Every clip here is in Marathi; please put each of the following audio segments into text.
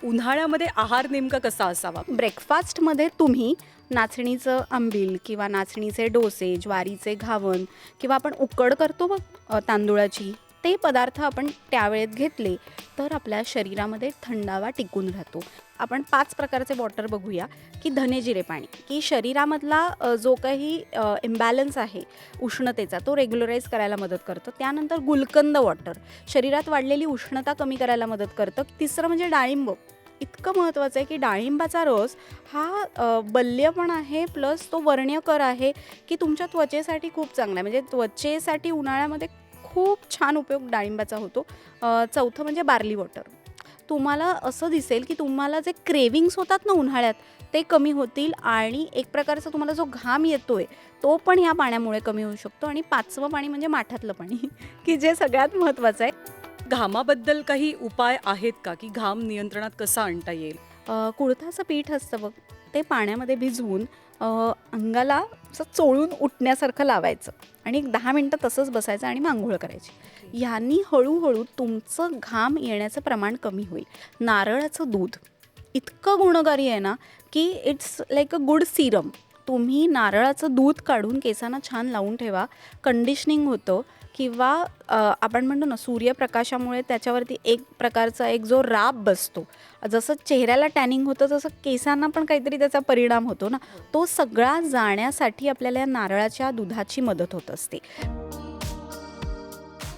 उन्हाळ्यामध्ये आहार नेमका कसा असावा? ब्रेकफास्टमध्ये तुम्ही नाचणीचं आंबील किंवा नाचणीचे डोसे, ज्वारीचे घावन किंवा आपण उकड करतो बघ तांदूळाची, ते पदार्थ आपण त्यावेळेत घेतले तर आपल्या शरीरामध्ये थंडावा टिकून राहतो. आपण 5 प्रकारचे वॉटर बघूया, की धने-जिरे पाणी, की शरीरामधला जो काही इम्बॅलन्स आहे उष्णतेचा, तो रेग्युलराईज करायला मदत करतं. त्यानंतर गुलकंद वॉटर, शरीरात वाढलेली उष्णता कमी करायला मदत करतं. तिसरं म्हणजे डाळिंब. इतकं महत्त्वाचं आहे की डाळिंबाचा रस हा बल्य पण आहे, प्लस तो वर्ण्यकर आहे, की तुमच्या त्वचेसाठी खूप चांगला आहे. म्हणजे त्वचेसाठी उन्हाळ्यामध्ये खूप छान उपयोग डाळिंबाचा होतो. चौथं म्हणजे बार्ली वॉटर. तुम्हाला असं दिसेल की तुम्हाला जे क्रेविंग्स होतात ना उन्हाळ्यात, ते कमी होतील आणि एक प्रकारचा तुम्हाला जो घाम येतोय तो पण ह्या पाण्यामुळे कमी होऊ शकतो. आणि 5वं पाणी म्हणजे माठातलं पाणी की जे सगळ्यात महत्त्वाचं आहे. घामाबद्दल काही उपाय आहेत का, की घाम नियंत्रणात कसा आणता येईल? कुळथाचं पीठ असतं बघ, ते पाण्यामध्ये भिजवून अंगाला असं चोळून उठण्यासारखं लावायचं आणि एक 10 मिनटं तसंच बसायचं आणि मग अंघोळ करायची. ह्यांनी हळूहळू तुमचं घाम येण्याचं प्रमाण कमी होईल. नारळाचं दूध इतकं गुणकारी आहे ना, की it's like a good Serum. तुम्ही नारळाचं दूध काढून केसांना छान लावून ठेवा, कंडिशनिंग होतं. किंवा आपण म्हणतो ना, सूर्यप्रकाशामुळे त्याच्यावरती एक प्रकारचा एक जो राब बसतो, जसं चेहऱ्याला टॅनिंग होतं तसं केसांना पण काहीतरी त्याचा परिणाम होतो ना, तो सगळा जाण्यासाठी आपल्याला या नारळाच्या दुधाची मदत होत असते.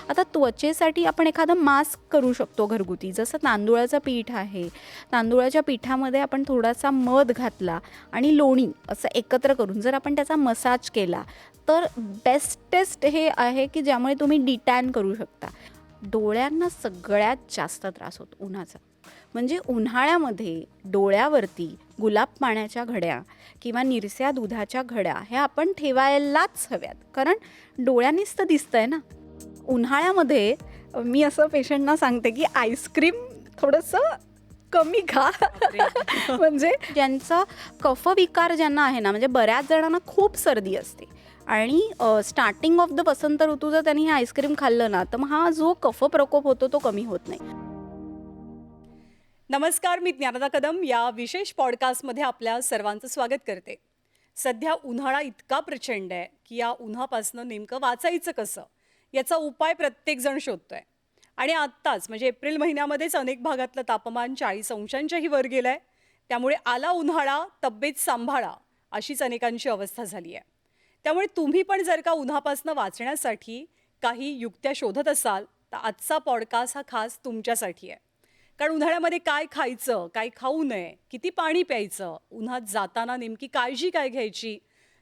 आता त्वचेसाठी आपण एखादं मास्क करू शकतो घरगुती, जसं तांदूळाचं पीठ आहे. तांदूळाच्या पिठामध्ये आपण थोडासा मध घातला आणि लोणी असं एकत्र करून जर आपण त्याचा मसाज केला तर बेस्टेस्ट हे आहे की ज्यामुळे तुम्ही डिटॅन करू शकता. डोळ्यांना सगळ्यात जास्त त्रास होतो उन्हाचा. म्हणजे उन्हाळ्यामध्ये डोळ्यावरती गुलाब पाण्याच्या घड्या किंवा निरस्या दुधाच्या घड्या ह्या आपण ठेवायलाच हव्यात, कारण डोळ्यांनीच तर दिसतंय ना. उन्हाळ्यामध्ये मी असं पेशंटना सांगते की आईस्क्रीम थोडंसं कमी खा. म्हणजे ज्यांचा कफविकार ज्यांना आहे ना, म्हणजे बऱ्याच जणांना खूप सर्दी असते आणि स्टार्टिंग ऑफ द वसंत ऋतू जर त्यांनी हे आईस्क्रीम खाल्लं ना, तर मग हा जो कफ प्रकोप होतो तो कमी होत नाही. नमस्कार, मी ज्ञानदा कदम या विशेष पॉडकास्टमध्ये आपल्या सर्वांचं स्वागत करते. सध्या उन्हाळा इतका प्रचंड आहे, की या उन्हापासनं नेमकं वाचायचं कसं, याचा उपाय प्रत्येकजण शोधतोय. आणि आत्ताच म्हणजे एप्रिल महिन्यामध्येच अनेक भागातलं तापमान 40 अंशांच्याही वर गेलं आहे. त्यामुळे आला उन्हाळा, तब्येत सांभाळा, अशीच अनेकांची अवस्था झाली आहे. त्यामुळे तुम्ही पण जर का उन्हापासनं वाचण्यासाठी काही युक्त्या शोधत असाल, तर आजचा पॉडकास्ट हा खास तुमच्यासाठी आहे. कारण उन्हाळ्यामध्ये काय खायचं, काय खाऊ नये, किती पाणी प्यायचं, उन्हात जाताना नेमकी काळजी काय घ्यायची,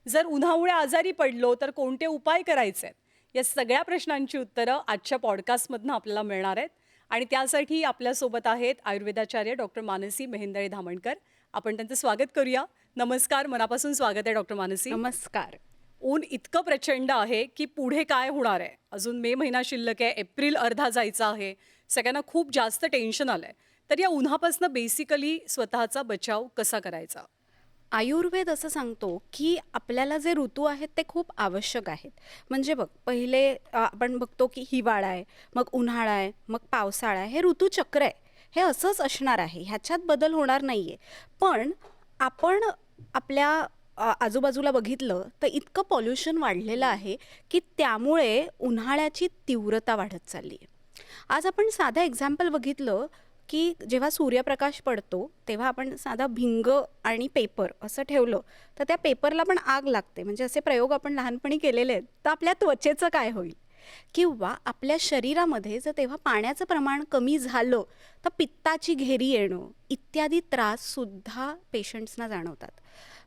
जर उन्हामुळे आजारी पडलो तर कोणते उपाय करायचे आहेत, या सगळ्या प्रश्नांची उत्तरं आजच्या पॉडकास्टमधनं आपल्याला मिळणार आहेत. आणि त्यासाठी आपल्यासोबत आहेत आयुर्वेदाचार्य डॉक्टर मानसी मेहेंदळे धामणकर. आपण त्यांचं स्वागत करूया. नमस्कार, मनापासून स्वागत आहे डॉक्टर मानसी. नमस्कार. ऊन इतकं प्रचंड आहे की पुढे काय होणार आहे, अजून मे महिना शिल्लक आहे, एप्रिल अर्धा जायचा आहे, सगळ्यांना खूप जास्त टेन्शन आलंय. तर या उन्हापासून बेसिकली स्वतःचा बचाव कसा करायचा? आयुर्वेद असं सांगतो की आपल्याला जे ऋतू आहेत ते खूप आवश्यक आहेत. म्हणजे बघ, पहिले आपण बघतो की हिवाळा आहे, मग उन्हाळा आहे, मग पावसाळा आहे. हे ऋतूचक्र आहे, हे असंच असणार आहे, ह्याच्यात बदल होणार नाही आहे. पण आपण आपल्या आजूबाजूला बघितलं तर इतकं पॉल्युशन वाढलेलं आहे की त्यामुळे उन्हाळ्याची तीव्रता वाढत चालली आहे. आज आपण साधं एक्झाम्पल बघितलं की जेव्हा सूर्यप्रकाश पडतो तेव्हा आपण साधा भिंग आणि पेपर असं ठेवलं तर त्या पेपरला पण आग लागते. म्हणजे असे प्रयोग आपण लहानपणी केलेले आहेत. तर आपल्या त्वचेचं काय होईल? किंवा आपल्या शरीरामध्ये जर तेव्हा पाण्याचं प्रमाण कमी झालं तर पित्ताची घेरी येणं इत्यादी त्राससुद्धा पेशंट्सना जाणवतात.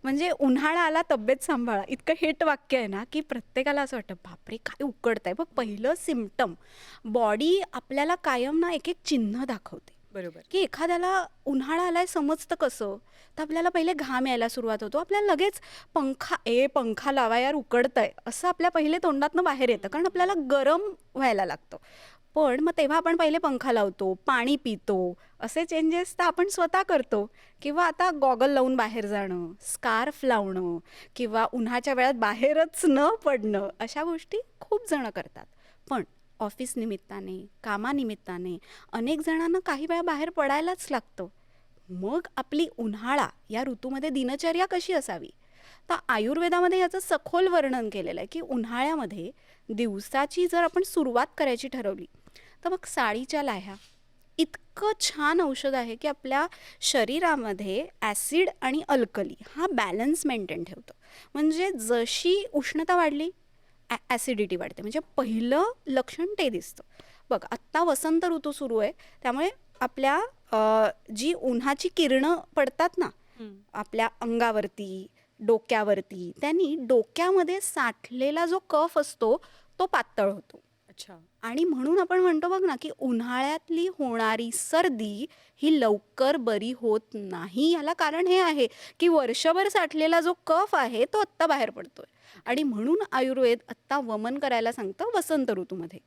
म्हणजे उन्हाळा आला तब्येत सांभाळा इतकं हिट वाक्य आहे ना, की प्रत्येकाला असं वाटतं बापरे काय उकडतंय. बघ, पहिलं सिम्पटम बॉडी आपल्याला कायम ना एक एक चिन्ह दाखवते बरोबर. की एखाद्याला उन्हाळा आलाय समजतं कसं. तर आपल्याला पहिले घाम यायला सुरुवात होतो, आपल्याला लगेच पंखा लावा यार उकडतंय असं आपल्या पहिले तोंडातनं बाहेर येतं, कारण आपल्याला गरम व्हायला लागतं. पण मग तेव्हा आपण पहिले पंखा लावतो, पाणी पितो, असे चेंजेस तर आपण स्वतः करतो. किंवा आता गॉगल लावून बाहेर जाणं, स्कार्फ लावणं किंवा उन्हाच्या वेळात बाहेरच न पडणं, अशा गोष्टी खूप जण करतात. पण ऑफिस निमित्ताने, कामानिमित्ताने अनेक जणांना काही वेळा बाहेर पडायलाच लागतं. मग आपली उन्हाळा या ऋतूमध्ये दिनचर्या कशी असावी. तर आयुर्वेदामध्ये याचं सखोल वर्णन केलेलं आहे की उन्हाळ्यामध्ये दिवसाची जर आपण सुरुवात करायची ठरवली तर मग साडीच्या लाह्या इतकं छान औषध आहे की आपल्या शरीरामध्ये ॲसिड आणि अल्कली हा बॅलन्स मेंटेन ठेवतं. म्हणजे जशी उष्णता वाढली ॲसिडिटी वाढते. म्हणजे पहिलं लक्षण ते दिसतं. बघ आत्ता वसंत ऋतू सुरू आहे त्यामुळे आपल्या जी उन्हाची किरणं पडतात ना आपल्या अंगावरती डोक्यावरती त्यांनी डोक्यामध्ये साठलेला जो कफ असतो तो पातळ होतो. अच्छा. आणि म्हणून आपण म्हणतो बघ ना की उन्हाळ्यातली होणारी सर्दी ही लवकर बरी होत नाही. याला कारण हे आहे की वर्षभर साठलेला जो कफ आहे तो आत्ता बाहेर पडतोय. आणि म्हणून आयुर्वेद आत्ता वमन करायला सांगतं वसंत ऋतूमध्ये.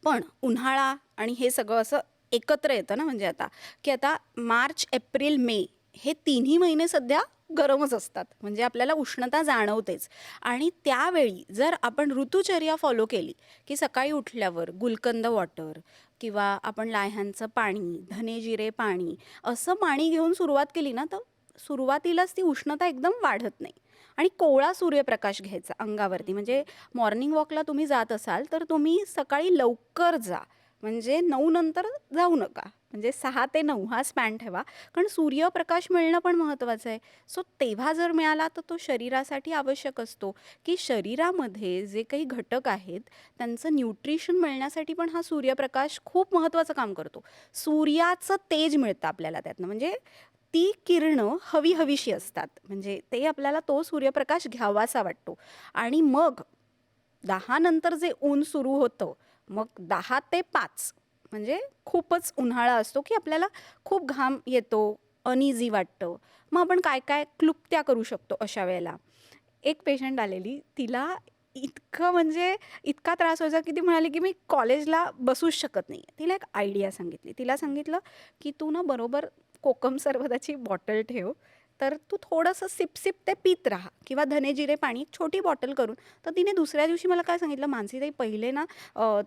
पण उन्हाळा आणि हे सगळं असं एकत्र येतं ना. म्हणजे आता की आता मार्च एप्रिल मे हे तिन्ही महिने सध्या गरमच असतात. म्हणजे आपल्याला उष्णता जाणवतेच. आणि त्यावेळी जर आपण ऋतुचर्या फॉलो केली की सकाळी उठल्यावर गुलकंद वॉटर किंवा आपण लाह्यांचं पाणी धने जिरे पाणी असं पाणी घेऊन सुरुवात केली ना तर सुरुवातीलाच ती उष्णता एकदम वाढत नाही. आणि कोवळा सूर्यप्रकाश घ्यायचा अंगावरती. म्हणजे मॉर्निंग वॉकला तुम्ही जात असाल तर तुम्ही सकाळी लवकर जा. म्हणजे 9 नंतर जाऊ नका. म्हणजे 6 ते 9 हा स्पॅन ठेवा. कारण सूर्यप्रकाश मिळणं पण महत्त्वाचं आहे. सो तेव्हा जर मिळाला तर तो शरीरासाठी आवश्यक असतो की शरीरामध्ये जे काही घटक आहेत त्यांचं न्यूट्रिशन मिळण्यासाठी पण हा सूर्यप्रकाश खूप महत्त्वाचं काम करतो. सूर्याचं तेज मिळतं आपल्याला त्यातनं. म्हणजे ती किरणं हवी हवीशी असतात. म्हणजे ते आपल्याला तो सूर्यप्रकाश घ्यावासा वाटतो. आणि मग 10 नंतर जे ऊन सुरू होतं मग 10 ते 5 म्हणजे खूपच उन्हाळा असतो की आपल्याला खूप घाम येतो अनइझी वाटतं. मग आपण काय काय क्लुप्त्या करू शकतो अशा वेळेला. एक पेशंट आलेली तिला इतकं म्हणजे इतका त्रास व्हायचा की ती म्हणाली की मी कॉलेजला बसूच शकत नाही. तिला एक आयडिया सांगितली. तिला सांगितलं की तू ना बरोबर कोकम सरबताची बॉटल ठेव. तर तू थोडंसं सिप सिप ते पीत राहा किंवा धने जिरे पाणी एक छोटी बॉटल करून. तर तिने दुसऱ्या दिवशी मला काय सांगितलं मानसीताई पहिले ना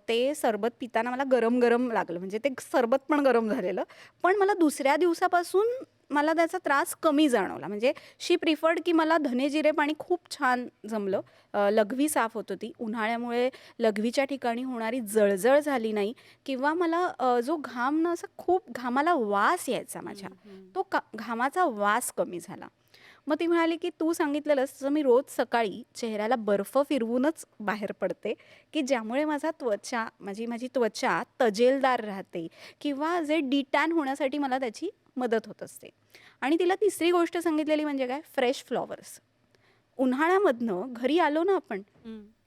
ते सरबत पिताना मला गरम गरम लागलं. म्हणजे ते सरबत पण गरम झालेलं. पण मला दुसऱ्या दिवसापासून मला त्याचा त्रास कमी जाणवला. म्हणजे शी प्रिफर्ड की मला धने जिरे पाणी खूप छान जमलं. लघवी साफ होत होती. उन्हाळ्यामुळे लघवीच्या ठिकाणी होणारी जळजळ झाली नाही किंवा मला जो घाम ना असा खूप घामाला वास यायचा माझ्या तो घामाचा वास कमी झाला. मग ती म्हणाली की तू सांगितलेलंस तसं मी रोज सकाळी चेहऱ्याला बर्फ फिरवूनच बाहेर पडते की ज्यामुळे माझी माझी त्वचा तजेलदार राहते किंवा जे डिटॅन होण्यासाठी मला त्याची मदत होत असते. आणि तिला तिसरी गोष्ट सांगितलेली म्हणजे काय फ्रेश फ्लॉवर्स. उन्हाळ्यामधनं घरी आलो ना आपण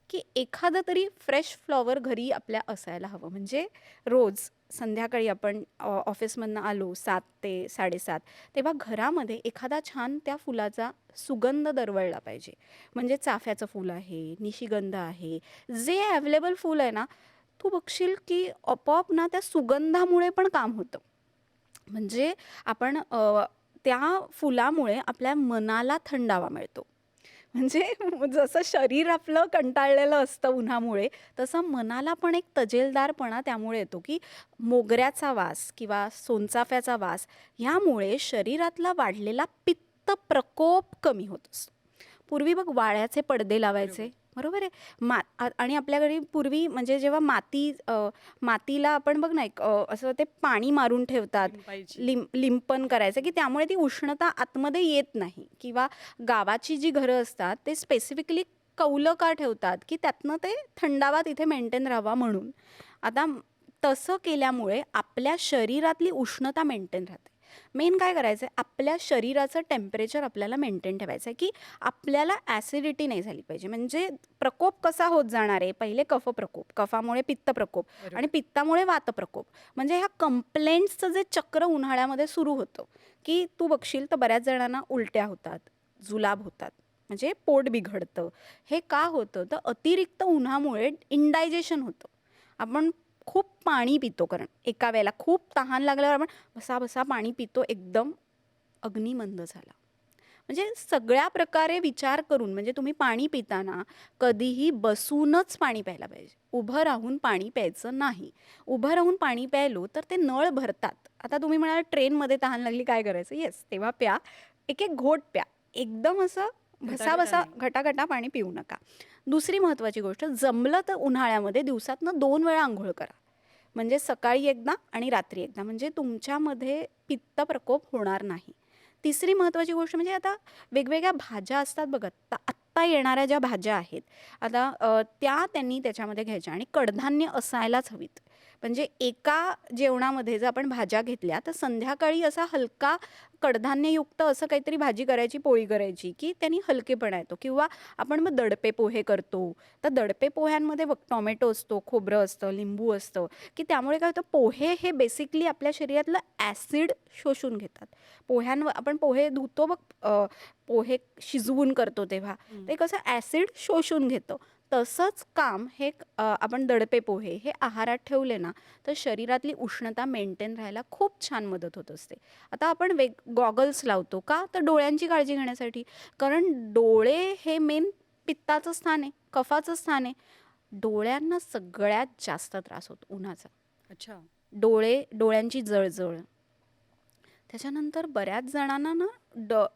की एखादं तरी फ्रेश फ्लॉवर घरी आपल्या असायला हवं. म्हणजे रोज संध्याकाळी आपण ऑफिसमधनं आलो 7 ते 7:30 तेव्हा घरामध्ये एखादा छान त्या फुलाचा सुगंध दरवळला पाहिजे. म्हणजे चाफ्याचं फूल आहे निशिगंध आहे जे अवेलेबल फूल आहे ना तू बघशील की आपोआप ना त्या सुगंधामुळे पण काम होतं. म्हणजे आपण त्या फुलामुळे आपल्या मनाला थंडावा मिळतो. म्हणजे जसं शरीर आपलं कंटाळलेलं असतं उन्हामुळे तसं मनाला पण एक तजेलदारपणा त्यामुळे येतो की मोगऱ्याचा वास किंवा सोनचाफ्याचा वास ह्यामुळे शरीरातला वाढलेला पित्त प्रकोप कमी होत असतो. पूर्वी बघ वाळ्याचे पडदे लावायचे बरोबर आहे. आणि आपल्याकडे पूर्वी म्हणजे जेव्हा मातीला आपण बघ ना एक असं ते पाणी मारून ठेवतात लिंपन करायचं की त्यामुळे ती उष्णता आतमध्ये येत नाही. किंवा गावाची जी घरं असतात ते स्पेसिफिकली कौलं का ठेवतात की त्यातनं ते थंडावा तिथे मेंटेन राहावा म्हणून. आता तसं केल्यामुळे आपल्या शरीरातली उष्णता मेंटेन राहते. मेन काय करायचं आहे आपल्या शरीराचं टेम्परेचर आपल्याला मेंटेन ठेवायचं आहे की आपल्याला ॲसिडिटी नाही झाली पाहिजे. म्हणजे प्रकोप कसा होत जाणार आहे पहिले कफ प्रकोप कफामुळे पित्त प्रकोप आणि पित्तामुळे वात प्रकोप. म्हणजे ह्या कंप्लेंट्सचं जे चक्र उन्हाळ्यामध्ये सुरू होतं की तू बघशील तर बऱ्याच जणांना उलट्या होतात जुलाब होतात म्हणजे पोट बिघडतं. हे का होतं तर अतिरिक्त उन्हामुळे इंडायजेशन होतं. आपण खूप पाणी पितो कारण एका वेळेला खूप तहान लागल्यावर आपण बसा बसा पाणी पितो एकदम अग्निमंद झाला. म्हणजे सगळ्या प्रकारे विचार करून म्हणजे तुम्ही पाणी पिताना कधीही बसूनच पाणी प्यायला पाहिजे. उभं राहून पाणी प्यायचं नाही. उभं राहून पाणी प्यायलो तर ते नळ भरतात. आता तुम्ही म्हणाल ट्रेनमध्ये तहान लागली काय करायचं? येस, तेव्हा प्या. एक एक घोट प्या. एकदम असं घटाघटा भसाभसा नाही. घटाघटा पाणी पिऊ नका. दुसरी महत्त्वाची गोष्ट, जमलं तर उन्हाळ्यामध्ये दिवसातनं 2 वेळा अंघोळ करा. म्हणजे सकाळी एकदा आणि रात्री एकदा. म्हणजे तुमच्यामध्ये पित्त प्रकोप होणार नाही. तिसरी महत्त्वाची गोष्ट म्हणजे आता वेगवेगळ्या भाज्या असतात बघा. आत्ता येणाऱ्या ज्या भाज्या आहेत, आता त्या त्यांनी त्याच्यामध्ये घ्यायच्या आणि कडधान्य असायलाच हवीत. म्हणजे एका जेवणामध्ये जर आपण भाज्या घेतल्या, तर संध्याकाळी असा हलका कडधान्ययुक्त असं काहीतरी भाजी करायची, पोळी करायची, की त्यांनी हलकेपणा येतो. किंवा आपण मग दडपे पोहे करतो. तर दडपे पोह्यांमध्ये बघ टोमॅटो असतो, खोबरं असतं, लिंबू असतं, की त्यामुळे काय होतं, पोहे हे बेसिकली आपल्या शरीरातलं ॲसिड शोषून घेतात. पोह्यांवर आपण पोहे धुतो बघ, पोहे शिजवून करतो तेव्हा ते कसं ॲसिड शोषून घेतं. तसंच काम हे आपण दडपे पोहे हे आहारात ठेवले ना, तर शरीरातली उष्णता मेंटेन राहायला खूप छान मदत होत असते. आता आपण गॉगल्स लावतो का? तर डोळ्यांची काळजी घेण्यासाठी. कारण डोळे हे मेन पित्ताचं स्थान आहे, कफाचं स्थान आहे. डोळ्यांना सगळ्यात जास्त त्रास होतो उन्हाचा. अच्छा. डोळ्यांची जळजळ. त्याच्यानंतर बऱ्याच जणांना ना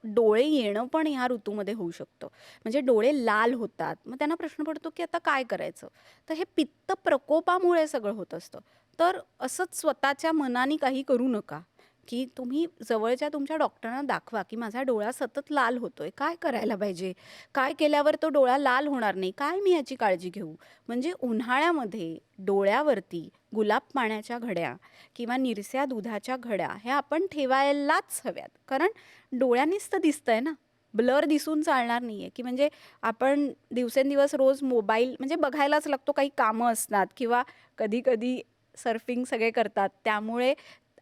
डोळे येणं पण ह्या ऋतूमध्ये होऊ शकतं. म्हणजे डोळे लाल होतात. मग त्यांना प्रश्न पडतो, की आता काय करायचं? तर हे पित्त प्रकोपामुळे सगळं होत असतं. तर असंच स्वतःच्या मनाने काही करू नका, की तुम्ही जवळच्या तुमच्या डॉक्टरांना दाखवा, की माझा डोळा सतत लाल होतोय. काय करायला पाहिजे? काय केल्यावर तो डोळा लाल होणार नाही? काय मी याची काळजी घेऊ? म्हणजे उन्हाळ्यामध्ये डोळ्यावरती गुलाब पाण्याच्या घड्या किंवा निरस्या दुधाच्या घड्या ह्या आपण ठेवायलाच हव्यात. कारण डोळ्यांनीच तर दिसतंय ना, ब्लर दिसून चालणार नाही आहे. की म्हणजे आपण दिवसेंदिवस रोज मोबाईल म्हणजे बघायलाच लागतो, काही कामं असतात किंवा कधी-कधी सर्फिंग सगळे करतात. त्यामुळे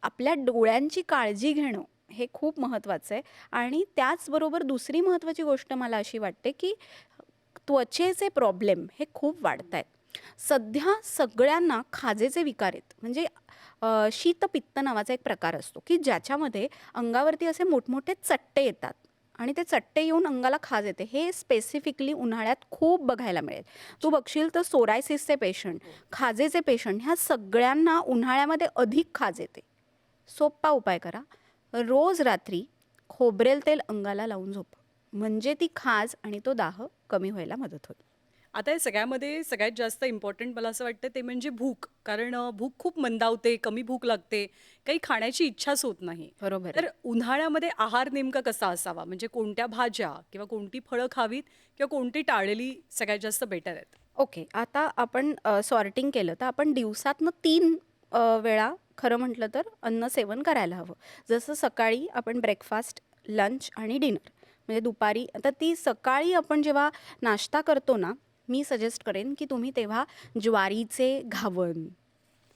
आपल्या डोळ्यांची काळजी घेणं हे खूप महत्त्वाचं आहे. आणि त्याचबरोबर दुसरी महत्त्वाची गोष्ट मला अशी वाटते, की त्वचेचे प्रॉब्लेम हे खूप वाढतायत. सध्या सगळ्यांना खाजेचे विकार आहेत. म्हणजे शीतपित्त नावाचा एक प्रकार असतो, की ज्याच्यामध्ये अंगावरती असे मोठमोठे चट्टे येतात आणि ते चट्टे येऊन अंगाला खाज येते. हे स्पेसिफिकली उन्हाळ्यात खूप बघायला मिळेल. तू बघशील तर सोरायसिसचे पेशंट, खाजेचे पेशंट ह्या सगळ्यांना उन्हाळ्यामध्ये अधिक खाज येते. सोपा उपाय करा. रोज रात्री खोबरेल तेल अंगाला लावून झोपा. म्हणजे ती खाज आणि तो दाह कमी व्हायला मदत होईल. आता या सगळ्यामध्ये सगळ्यात जास्त इम्पॉर्टंट मला असं वाटतं ते म्हणजे भूक. कारण भूक खूप मंदावते, कमी भूक लागते, काही खाण्याची इच्छाच होत नाही. बरोबर आहे. तर उन्हाळ्यामध्ये आहार नेमका कसा असावा? म्हणजे कोणत्या भाज्या किंवा कोणती फळं खावीत किंवा कोणती टाळलेली सगळ्यात जास्त बेटर आहेत? ओके. आता आपण सॉर्टिंग केलं तर आपण दिवसातनं 3 वेळा खरं म्हटलं तर अन्न सेवन करायला हवं. जसं सकाळी आपण ब्रेकफास्ट, लंच आणि डिनर म्हणजे दुपारी. आता ती सकाळी आपण जेव्हा नाश्ता करतो ना, मी सजेस्ट करेन की तुम्ही तेव्हा ज्वारीचे घावन,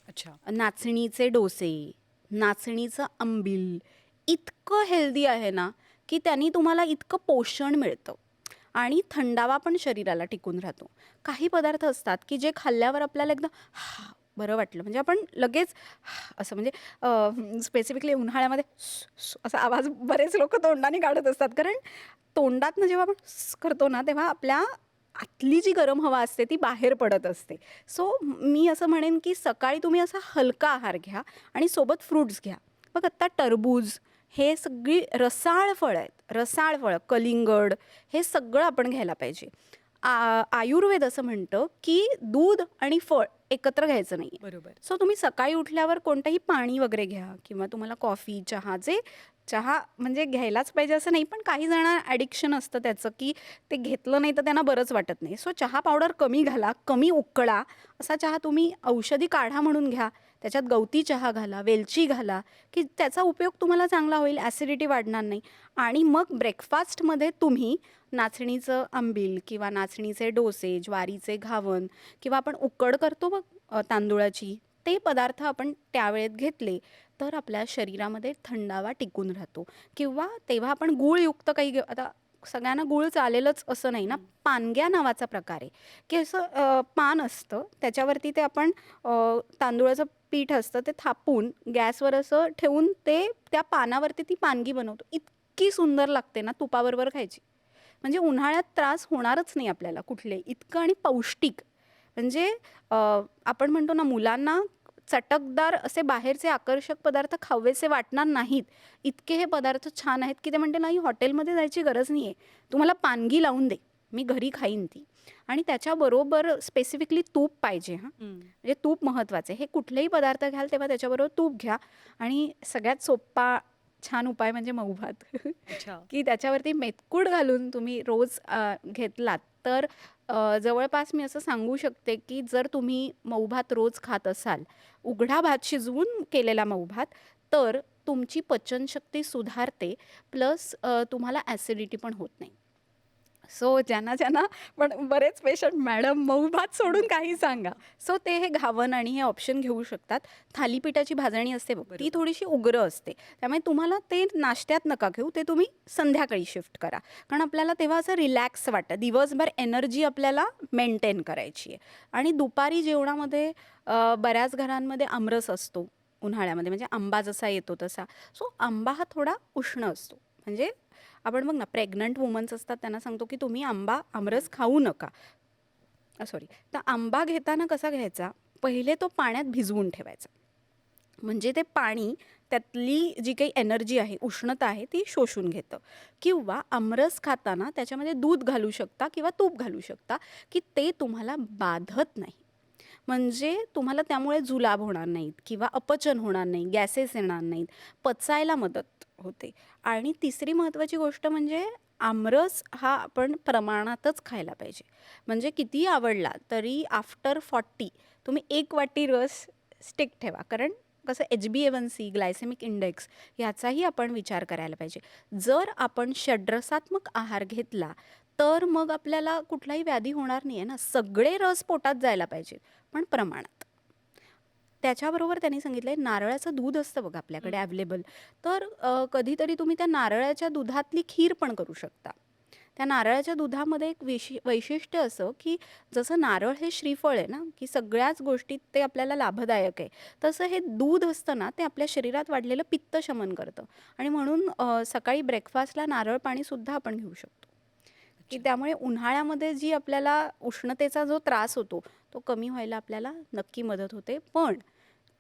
अच्छा. नाचणीचे डोसे, नाचणीचं आंबील इतकं हेल्दी आहे ना, की त्यांनी तुम्हाला इतकं पोषण मिळतं आणि थंडावा पण शरीराला टिकून राहतो. काही पदार्थ असतात, की जे खाल्ल्यावर आपल्याला एकदम बरं वाटलं. म्हणजे आपण लगेच असं म्हणजे स्पेसिफिकली उन्हाळ्यामध्ये असा आवाज बरेच लोकं तोंडाने काढत असतात. कारण तोंडातनं जेव्हा आपण करतो ना, तेव्हा आपल्या आतली जी गरम हवा असते ती बाहेर पडत असते. सो मी असं म्हणेन, की सकाळी तुम्ही असा हलका आहार घ्या आणि सोबत फ्रुट्स घ्या. बघ आत्ता टरबूज हे सगळी रसाळ फळं आहेत. रसाळ फळं, कलिंगड हे सगळं आपण घ्यायला पाहिजे. आयुर्वेद असं म्हणतं, की दूध आणि फळ एकत्र घ्यायचं नाही. बरोबर. सो तुम्ही सकाळी उठल्यावर कोणतंही पाणी वगैरे घ्या किंवा तुम्हाला कॉफी, चहा म्हणजे घ्यायलाच पाहिजे असं नाही, पण काही जणांना ॲडिक्शन असतं त्याचं, की ते घेतलं नाही तर त्यांना बरंच वाटत नाही. सो चहा पावडर कमी घाला, कमी उकळा. असा चहा तुम्ही औषधी काढा म्हणून घ्या. त्याच्यात गवती चहा घाला, वेलची घाला, की त्याचा उपयोग तुम्हाला चांगला होईल, ॲसिडिटी वाढणार नाही. आणि मग ब्रेकफास्टमध्ये तुम्ही नाचणीचं आंबील किंवा नाचणीचे डोसे, ज्वारीचे घावन किंवा आपण उकड करतो बघ तांदूळाची, ते पदार्थ आपण त्यावेळेत घेतले तर आपल्या शरीरामध्ये थंडावा टिकून राहतो. किंवा तेव्हा आपण गूळयुक्त काही घेऊ. आता सगळ्यांना गूळ चालेलच असं नाही ना. पानग्या नावाचा प्रकार आहे, की असं पान असतं त्याच्यावरती ते आपण तांदूळाचं पीठ असतं ते थापून गॅसवर असं ठेवून ते त्या पानावरती ती पानगी बनवतो. इतकी सुंदर लागते ना तुपाबरोबर खायची. म्हणजे उन्हाळ्यात त्रास होणारच नाही आपल्याला कुठले, इतकं आणि पौष्टिक. म्हणजे आपण म्हणतो ना मुलांना चटकदार असे बाहेरचे आकर्षक पदार्थ खावेसे वाटणार नाहीत. इतके हे पदार्थ छान आहेत की ते म्हणते नाही हॉटेलमध्ये जायची गरज नाही आहे. तुम्हाला पानगी लावून दे, मी घरी खाईन ती. आणि त्याच्याबरोबर स्पेसिफिकली तूप पाहिजे हां. म्हणजे तूप महत्त्वाचं आहे. हे कुठलेही पदार्थ घ्याल तेव्हा त्याच्याबरोबर तूप घ्या. आणि सगळ्यात सोप्पा छान उपाय म्हणजे मऊ भात. अच्छा. की त्याच्यावरती मेथकूट घालून तुम्ही रोज घेतलात तर जवळपास मी असं सांगू शकते की जर तुम्ही मऊ भात रोज खात असाल, उघडा भात शिजवून केलेला मऊ भात, तर तुमची पचनशक्ती सुधारते प्लस तुम्हाला ॲसिडिटी पण होत नाही. सो ज्यांना पण बरेच पेशंट मॅडम मऊ भात सोडून काही सांगा. सो ते हे घावन आणि हे ऑप्शन घेऊ शकतात. थालीपीठाची भाजणी असते बघ, ती बरोबर. थोडीशी उग्र असते. त्यामुळे तुम्हाला ते नाश्त्यात नका घेऊ, ते तुम्ही संध्याकाळी शिफ्ट करा. कारण आपल्याला तेव्हा असं रिलॅक्स वाटतं. दिवसभर एनर्जी आपल्याला मेंटेन करायची आहे. आणि दुपारी जेवणामध्ये बऱ्याच घरांमध्ये आमरस असतो उन्हाळ्यामध्ये, म्हणजे आंबा जसा येतो तसा. सो आंबा हा थोडा उष्ण असतो. म्हणजे आपण बघ ना प्रेग्नंट वुमन्स असतात त्यांना सांगतो की तुम्ही आमरस खाऊ नका. सॉरी. तर आंबा घेताना कसा घ्यायचा, पहिले तो पाण्यात भिजवून ठेवायचा. म्हणजे ते पाणी त्यातली जी काही एनर्जी आहे, उष्णता आहे, ती शोषून घेतं. किंवा आमरस खाताना त्याच्यामध्ये दूध घालू शकता किंवा तूप घालू शकता की ते तुम्हाला बाधत नाही. म्हणजे तुम्हाला त्यामुळे जुलाब होणार नाहीत किंवा अपचन होणार नाही, गॅसेस येणार नाहीत, पचायला मदत होते. आणि तिसरी महत्त्वाची गोष्ट म्हणजे आमरस हा आपण प्रमाणातच खायला पाहिजे. म्हणजे कितीही आवडला तरी आफ्टर 40 तुम्ही 1 वाटी रस स्टिक ठेवा. कारण कसं HbA1c, ग्लायसेमिक इंडेक्स ह्याचाही आपण विचार करायला पाहिजे. जर आपण षड्रसात्मक आहार घेतला तर मग आपल्याला कुठलाही व्याधी होणार नाही आहे ना. सगळे रस पोटात जायला पाहिजेत, पण प्रमाणात. त्याच्याबरोबर त्यांनी सांगितलं आहे नारळाचं दूध असतं बघा आपल्याकडे अवेलेबल, तर कधीतरी तुम्ही त्या नारळाच्या दुधातली खीर पण करू शकता. त्या नारळाच्या दुधामध्ये एक वैशिष्ट्य असं की जसं नारळ हे श्रीफळ आहे ना, की सगळ्याच गोष्टीत ते आपल्याला लाभदायक आहे, तसं हे दूध असतं ना ते आपल्या शरीरात वाढलेलं पित्त शमन करतं. आणि म्हणून सकाळी ब्रेकफास्टला नारळ पाणीसुद्धा आपण घेऊ शकतो. की अच्छा. त्यामुळे उन्हाळ्यामध्ये जी आपल्याला उष्णतेचा जो त्रास होतो तो कमी व्हायला आपल्याला नक्की मदत होते. पण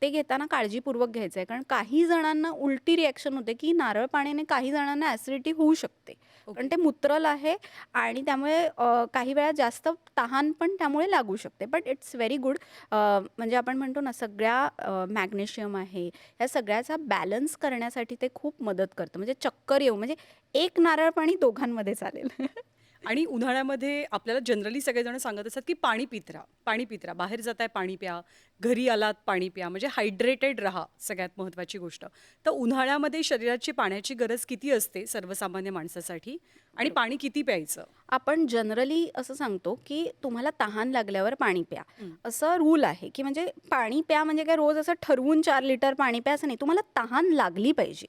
ते घेताना काळजीपूर्वक घ्यायचं आहे. कारण काही जणांना उलटी रिॲक्शन होते की नारळ पाण्याने काही जणांना ॲसिडिटी होऊ शकते. कारण ओके. ते मूत्रल आहे आणि त्यामुळे काही वेळा जास्त तहान पण त्यामुळे लागू शकते. But it's very good. म्हणजे आपण म्हणतो ना सगळ्या मॅग्नेशियम आहे, ह्या सगळ्याचा बॅलन्स करण्यासाठी ते खूप मदत करतं. म्हणजे चक्कर येऊ म्हणजे एक नारळ पाणी दोघांमध्ये चालेल. आणि उन्हाळ्यामध्ये आपल्याला जनरली सगळेजण सांगत असतात की पाणी पित राहा, पाणी पित राहा. बाहेर जाताय पाणी प्या, घरी आलात पाणी प्या. म्हणजे हायड्रेटेड राहा, सगळ्यात महत्त्वाची गोष्ट. तर उन्हाळ्यामध्ये शरीराची पाण्याची गरज किती असते सर्वसामान्य माणसासाठी आणि बरोबर. पाणी किती प्यायचं? आपण जनरली असं सांगतो की तुम्हाला तहान लागल्यावर पाणी प्या. हं. असं रूल आहे की म्हणजे पाणी प्या म्हणजे काय रोज असं ठरवून 4 लिटर पाणी प्या असं नाही. तुम्हाला तहान लागली पाहिजे.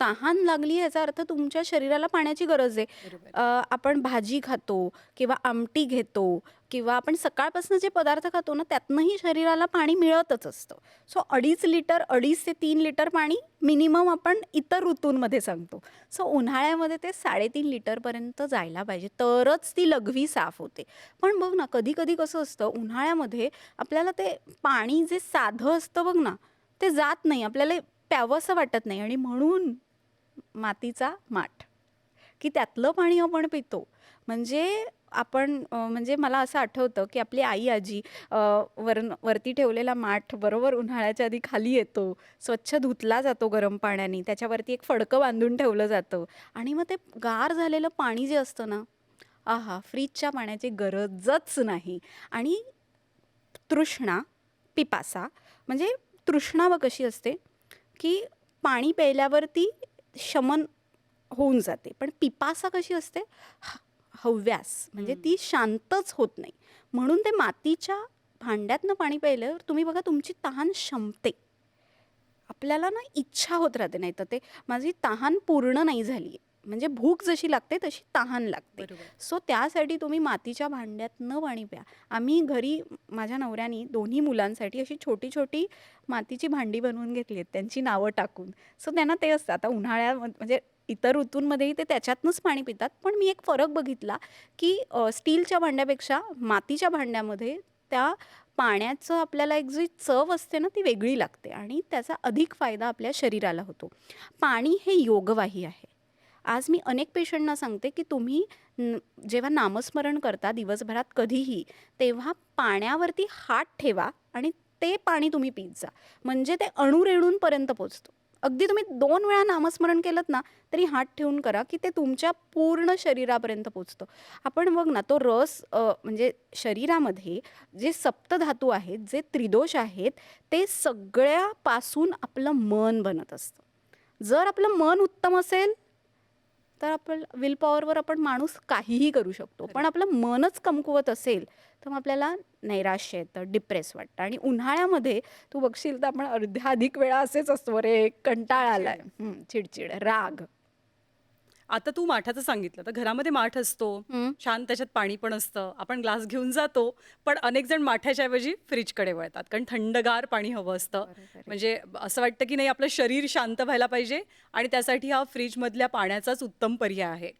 तहान लागली याचा अर्थ तुमच्या शरीराला पाण्याची गरज आहे. बरोबर. आपण भाजी खातो किंवा आमटी घेतो किंवा आपण सकाळपासून जे पदार्थ खातो ना त्यातनंही शरीराला पाणी मिळतच असतं. सो 2.5 लिटर 2.5 ते 3 लिटर पाणी मिनिमम आपण इतर ऋतूंमध्ये सांगतो. सो उन्हाळ्यामध्ये ते 3.5 लिटरपर्यंत जायला पाहिजे तरच ती लघवी साफ होते. पण बघ ना कधी कधी कसं असतं उन्हाळ्यामध्ये आपल्याला ते पाणी जे साधं असतं बघ ना ते जात नाही, आपल्याला प्यावंसं वाटत नाही आणि म्हणून मातीचा माठ की त्यातलं पाणी आपण पितो. म्हणजे आपण म्हणजे मला असं आठवतं की आपली आई आजी वरती ठेवलेला माठ बरोबर उन्हाळ्याच्या आधी खाली येतो, स्वच्छ धुतला जातो गरम पाण्याने, त्याच्यावरती एक फडकं बांधून ठेवलं जातं आणि मग ते गार झालेलं पाणी जे असतं ना, आहा! फ्रीजच्या पाण्याची गरजच नाही. आणि तृष्णा, पिपासा म्हणजे तृष्णा बघ कशी असते की पाणी प्यायल्यावरती शमन होऊन जाते. पण पिपासा कशी असते? हव्यास म्हणजे हं. ती शांतच होत नाही. म्हणून ते मातीच्या भांड्यातनं पाणी प्यायल्यावर तुम्ही बघा तुमची तहान शमते. आपल्याला ना इच्छा होत राहते, नाही तर ते माझी तहान पूर्ण नाही झाली आहे. म्हणजे भूक जशी लागते तशी तहान लागते. बरोबर. सो त्यासाठी तुम्ही मातीच्या भांड्यातनं पाणी प्या. आम्ही घरी माझ्या नवऱ्यानी दोन्ही मुलांसाठी अशी छोटी छोटी मातीची भांडी बनवून घेतली आहेत त्यांची नावं टाकून. सो त्यांना ते असतं. आता म्हणजे इतर ऋतूंमध्येही ते त्याच्यातनंच पाणी पितात. पण मी एक फरक बघितला की स्टीलच्या भांड्यापेक्षा मातीच्या भांड्यामध्ये त्या पाण्याचं आपल्याला एक जी चव असते ना ती वेगळी लागते आणि त्याचा अधिक फायदा आपल्या शरीराला होतो. पाणी हे योगवाही आहे. आज मी अनेक पेशंटना सांगते की तुम्ही जेव्हा नामस्मरण करता दिवसभरात कधीही, तेव्हा पाण्यावरती हात ठेवा आणि ते पाणी तुम्ही पीत जा. म्हणजे ते अणुरेणूंपर्यंत पोचतं. अगदी तुम्ही 2 वेळा नामस्मरण केलंत ना तरी हात ठेवून करा की ते तुमच्या पूर्ण शरीरापर्यंत पोचतं. आपण बघ ना तो रस म्हणजे शरीरामध्ये जे सप्तधातू आहेत, जे त्रिदोष आहेत, ते सगळ्यापासून आपलं मन बनत असतं. जर आपलं मन उत्तम असेल तर आपण विल पॉवरवर आपण माणूस काहीही करू शकतो. पण आपलं मनच कमकुवत असेल तर मग आपल्याला नैराश्य येतं, डिप्रेस वाटतं. आणि उन्हाळ्यामध्ये तू बघशील तर आपण अर्ध्याधिक वेळा असेच असतो, रे कंटाळा आलाय, चिडचिड, राग. आता तू माठाचं सांगितलं, तर घरामध्ये माठ असतो, छान त्याच्यात पाणी पण असतं. आपण ग्लास घेऊन जातो, पण अनेक जण माठाच्या ऐवजी फ्रिजकडे वळतात, कारण थंडगार पाणी हवं असतं. म्हणजे असं वाटतं की नाही, आपलं शरीर शांत व्हायला पाहिजे आणि त्यासाठी हा फ्रीजमधल्या पाण्याचाच उत्तम पर्याय आहे.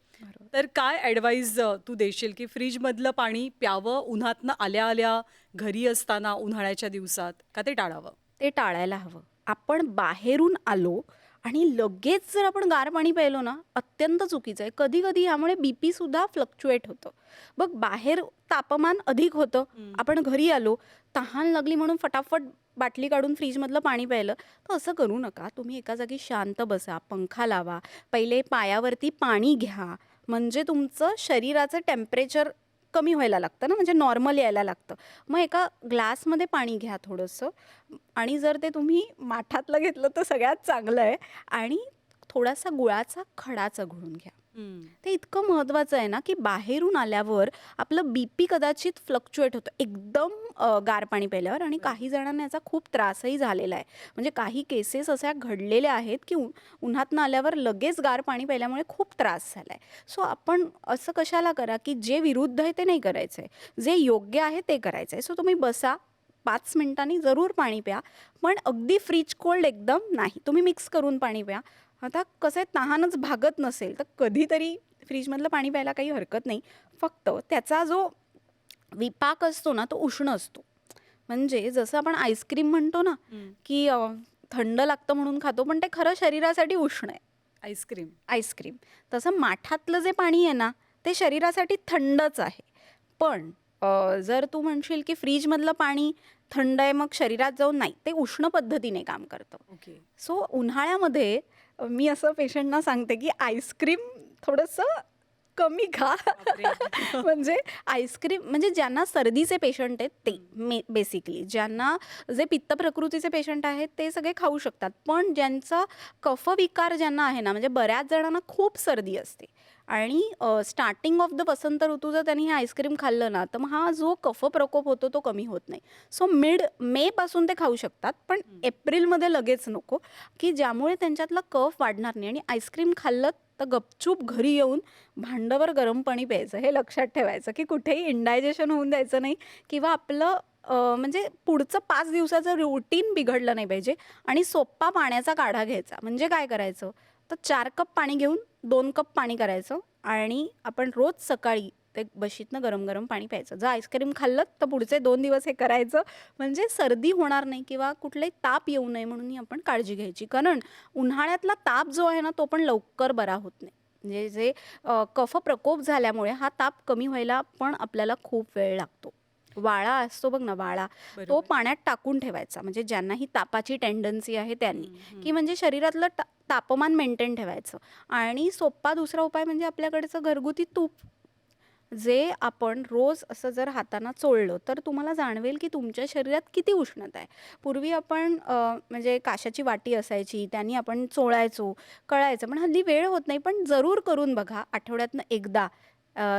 तर काय ॲडवाईस तू देशील की फ्रीजमधलं पाणी प्यावं उन्हातनं आल्या आल्या, घरी असताना उन्हाळ्याच्या दिवसात, का ते टाळावं? ते टाळायला हवं. आपण बाहेरून आलो आणि लगेच जर आपण गार पाणी प्यायलो ना, अत्यंत चुकीचं आहे. कधी-कधी यामुळे बीपी सुद्धा फ्लक्च्युएट होतं. बघ, बाहेर तापमान अधिक होतं, आपण घरी आलो, तहान लागली म्हणून फटाफट बाटली काढून फ्रीजमधलं पाणी प्यायलं, तर असं करू नका. तुम्ही एका जागी शांत बसा, पंखा लावा, पहिले पायावरती पाणी घ्या. म्हणजे तुमचं शरीराचं टेम्परेचर कमी व्हायला लागतं ना, म्हणजे नॉर्मल यायला लागतं. मग एका ग्लासमध्ये पाणी घ्या थोडंसं, आणि जर ते तुम्ही माठातलं घेतलं तर सगळ्यात चांगलं आहे. आणि थोडासा गुळाचा खडा चघळून घ्या. ते इतकं महत्त्वाचं आहे ना की बाहेरून आल्यावर आपलं बीपी कदाचित फ्लक्च्युएट होतं एकदम गार पाणी प्यायल्यावर. आणि काही जणांना याचा खूप त्रासही झालेला आहे. म्हणजे काही केसेस अशा घडलेल्या आहेत की उन्हातनं आल्यावर लगेच गार पाणी प्यायल्यामुळे खूप त्रास झाला आहे. सो आपण असं कशाला करा की जे विरुद्ध आहे ते नाही करायचं आहे, जे योग्य आहे ते करायचं आहे. सो तुम्ही बसा, 5 मिनिटांनी जरूर पाणी प्या, पण अगदी फ्रीज कोल्ड एकदम नाही. तुम्ही मिक्स करून पाणी प्या. आता कसं आहे, तहानच भागत नसेल तर कधीतरी फ्रीजमधलं पाणी प्यायला काही हरकत नाही. फक्त त्याचा जो विपाक असतो ना तो उष्ण असतो. म्हणजे जसं आपण आईस्क्रीम म्हणतो ना की थंड लागतं म्हणून खातो, पण ते खरं शरीरासाठी उष्ण आहे. आईस्क्रीम तसं माठातलं जे पाणी आहे ना ते शरीरासाठी थंडच आहे. पण जर तू म्हणशील की फ्रीजमधलं पाणी थंड आहे मग शरीरात जाऊन, नाही, ते उष्ण पद्धतीने काम करतं. ओके. सो उन्हाळ्यामध्ये मी असं पेशंटना सांगते की आईस्क्रीम थोडंसं कमी खा. म्हणजे आईस्क्रीम, म्हणजे ज्यांना सर्दीचे पेशंट आहेत ते बेसिकली, ज्यांना जे पित्त प्रकृतीचे पेशंट आहेत ते सगळे खाऊ शकतात. पण ज्यांचा कफविकार ज्यांना आहे ना, म्हणजे बऱ्याच जणांना खूप सर्दी असते आणि स्टार्टिंग ऑफ द वसंत ऋतू जर त्यांनी हे आईस्क्रीम खाल्लं ना तर मग हा जो कफ प्रकोप होतो तो कमी होत नाही. सो मे पासून ते खाऊ शकतात, पण एप्रिलमध्ये लगेच नको, की ज्यामुळे त्यांच्यातला कफ वाढणार नाही. आणि आईस्क्रीम खाल्लं तर गपचूप घरी येऊन भांडवर गरम पाणी प्यायचं. हे लक्षात ठेवायचं की कुठेही इंडायजेशन होऊन द्यायचं नाही किंवा आपलं म्हणजे पुढचं 5 दिवसाचं रुटीन बिघडलं नाही पाहिजे. आणि सोप्पा पाण्याचा काढा घ्यायचा. म्हणजे काय करायचं तर 4 कप पाणी घेऊन 2 कप पाणी करायचं आणि आपण रोज सकाळी ते बशीतनं गरम गरम पाणी प्यायचं. जर आईस्क्रीम खाल्लं तर पुढचे 2 दिवस हे करायचं. म्हणजे सर्दी होणार नाही किंवा कुठलाही ताप येऊ नये म्हणून आपण काळजी घ्यायची. कारण उन्हाळ्यातला ताप जो आहे ना तो पण लवकर बरा होत नाही. म्हणजे जे कफ प्रकोप झाल्यामुळे हा ताप कमी व्हायला पण आपल्याला खूप वेळ लागतो. वाळा असतो बघ ना, वाळा, तो पाण्यात टाकून ठेवायचा. म्हणजे ज्यांना ही तापाची टेंडन्सी आहे त्यांनी, की म्हणजे शरीरातलं तापमान मेंटेन ठेवायचं. आणि सोप्पा दुसरा उपाय म्हणजे आपल्याकडचं घरगुती तूप, जे आपण रोज असं जर हाताना चोळलं तर तुम्हाला जाणवेल की तुमच्या शरीरात किती उष्णता आहे. पूर्वी आपण म्हणजे काशाची वाटी असायची, त्यांनी आपण चोळायचो, कळायचं, पण हल्ली वेळ होत नाही. पण जरूर करून बघा आठवड्यातनं एकदा,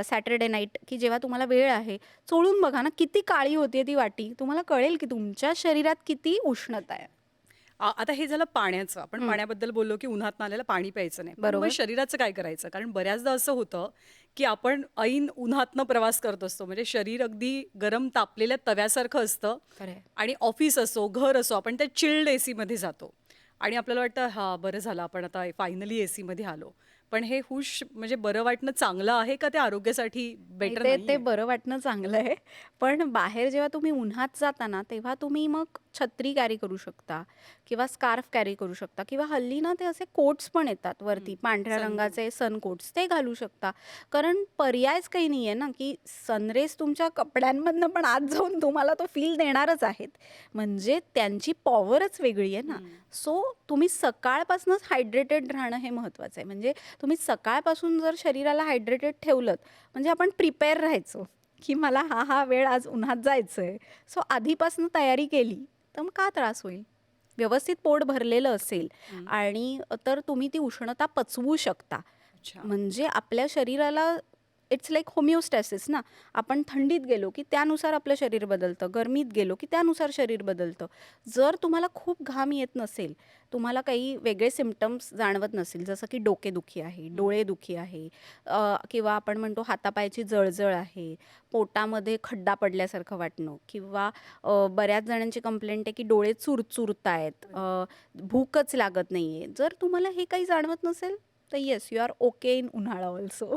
सॅटर्डे नाईट, की जेव्हा तुम्हाला वेळ आहे, चोळून बघा ना किती काळी होते ती वाटी. तुम्हाला कळेल की तुमच्या शरीरात किती उष्णता आहे. आता हे झालं पाण्याचं. आपण हं, पाण्याबद्दल बोललो, की उन्हातनं आलेलं पाणी प्यायचं नाही. पण मग बरोबर. शरीराचं काय करायचं? कारण बऱ्याचदा असं होतं, की आपण ऐन उन्हातनं प्रवास करत असतो. म्हणजे शरीर अगदी गरम तापलेल्या तव्यासारखं असतं खरं आहे. आणि ऑफिस असो, घर असो, आपण त्या चिल्ड एसीमध्ये जातो आणि आपल्याला वाटतं, "हां, बरं झालं आपण आता फायनली एसीमध्ये आलो." पण हे म्हणजे बरं वाटणं चांगलं आहे का ते आरोग्यासाठी नाही बेटर ते ते नाहीये? बरं वाटणं चांगलं आहे. पण बाहेर जेव्हा तुम्ही उन्हात जाता ना, तेव्हा तुम्ही मग छत्री कॅरी करू शकता किंवा स्कार्फ कॅरी करू शकता किंवा हल्ली ना ते असे कोट्स पण येतात हं. वरती पांढऱ्या सनकोट. रंगाचे सन कोट्स ते घालू शकता. कारण पर्यायच काही नाहीये ना, की सनरेज तुमच्या कपड्यांमधनं पण आत जाऊन तुम्हाला तो फील देणारच आहेत. म्हणजे त्यांची पॉवरच वेगळी आहे ना. सो तुम्ही सकाळपासूनच हायड्रेटेड राहणं हे महत्त्वाचं आहे. म्हणजे तुम्ही सकाळपासून जर शरीराला हायड्रेटेड ठेवलत म्हणजे आपण प्रिपेअर राहायचो, की मला हा वेळ आज उन्हात जायचंय. सो आधीपासून तयारी केली, तर मग का त्रास होईल? व्यवस्थित पोट भरलेलं असेल हं. आणि तर तुम्ही ती उष्णता पचवू शकता. अच्छा. म्हणजे आपल्या शरीराला इट्स लाइक होमिओस्टॅसिस ना. आपण थंडीत गेलो, की त्यानुसार आपलं शरीर बदलतं. गरमीत गेलो, की त्यानुसार शरीर बदलतं. जर तुम्हाला खूप घाम येत नसेल, तुम्हाला काही वेगळे सिम्प्टम्स जाणवत नसेल, जसं की डोकेदुखी आहे, हं. डोळेदुखी आहे किंवा आपण म्हणतो हातापायाची जळजळ आहे, पोटामध्ये खड्डा पडल्यासारखं वाटणं किंवा बऱ्याच जणांची कंप्लेंट आहे, की डोळे चुरचुरतायत, बरोबर. भूकच लागत नाहीये. जर तुम्हाला हे काही जाणवत नसेल, तर yes you are okay in उन्हाळा ऑल्सो.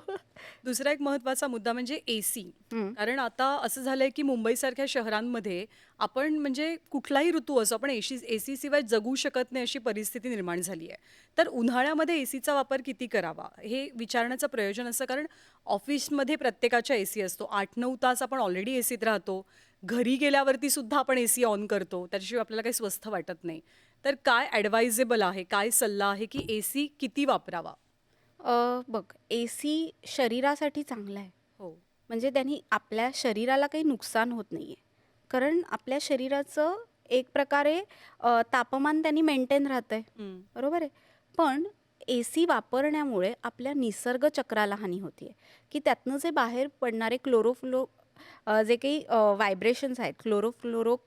दुसरा एक महत्त्वाचा मुद्दा म्हणजे एसी. हं, कारण आता असं झालंय, की मुंबईसारख्या शहरांमध्ये आपण म्हणजे कुठलाही ऋतू असो, आपण एसी शिवाय जगू शकत नाही अशी परिस्थिती निर्माण झाली आहे. तर उन्हाळ्यामध्ये एसीचा वापर किती करावा? हे विचारण्याचं प्रयोजन असं कारण ऑफिसमध्ये प्रत्येकाच्या एसी असतो. 8-9 तास आपण ऑलरेडी एसीत राहतो. घरी गेल्यावरती सुद्धा आपण एसी ऑन करतो. त्याच्याशिवाय आपल्याला काही स्वस्थ वाटत नाही. तर काय ॲडवाइजेबल आहे? काय सल्ला आहे, की एसी किती वापरावा? बघ एसी शरीरासाठी चांगला आहे. हो. म्हणजे त्यांनी आपल्या शरीराला काही नुकसान होत नाहीये. कारण आपल्या शरीराचं एक प्रकारे तापमान त्यांनी मेंटेन राहतंय. हं. बरोबर आहे. पण एसी वापरण्यामुळे आपल्या निसर्ग चक्राला हानी होतीये, की त्यातनं जे बाहेर पडणारे जे काही व्हायब्रेशन्स आहेत,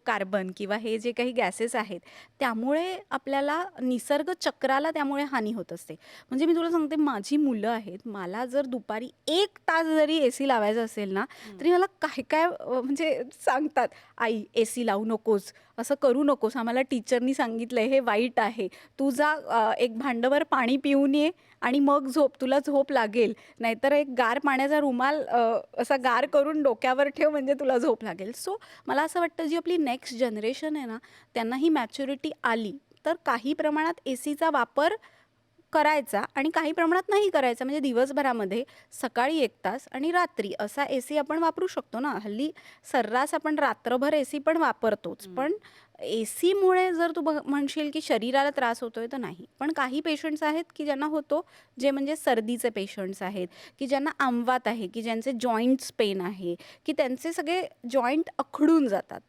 कार्बन किंवा हे जे काही गॅसेस आहेत, त्यामुळे आपल्याला निसर्ग चक्राला त्यामुळे हानी होत असते. म्हणजे मी तुला सांगते माझी मुलं आहेत. मला जर दुपारी 1 तास जरी एसी लावायचा असेल ना, हं. तरी मला काय-काय म्हणजे सांगतात, "आई एसी लावू नकोस, असं करू नकोस. आम्हाला टीचरनी सांगितलंय हे वाईट आहे. तू जा एक भांडंभर पाणी पिऊन ये आणि मग झोप. तुला झोप लागेल. नाहीतर एक गार पाण्याचा रुमाल असा गार करून डोक्यावर ठेव म्हणजे तुला झोप लागेल." सो मला असं वाटतं जी आपली नेक्स्ट जनरेशन आहे ना, त्यांना ही मॅच्युरिटी आली, तर काही प्रमाणात एसीचा वापर करायचा आणि काही प्रमाणात नाही करायचा. म्हणजे दिवसभरामध्ये सकाळी 1 तास आणि रात्री असा एसी आपण वापरू शकतो ना. हल्ली सर्रास आपण रात्रभर एसी पण वापरतोच. हं. पण एसीमुळे जर तू म्हणशील की शरीराला त्रास होतोय तर नाही. पण काही पेशंट्स आहेत की ज्यांना होतो, जे म्हणजे सर्दीचे पेशंट्स आहेत, की ज्यांना आमवात आहे, की ज्यांचे जॉइंट्स पेन आहे, की त्यांचे सगळे जॉइंट अखडून जातात.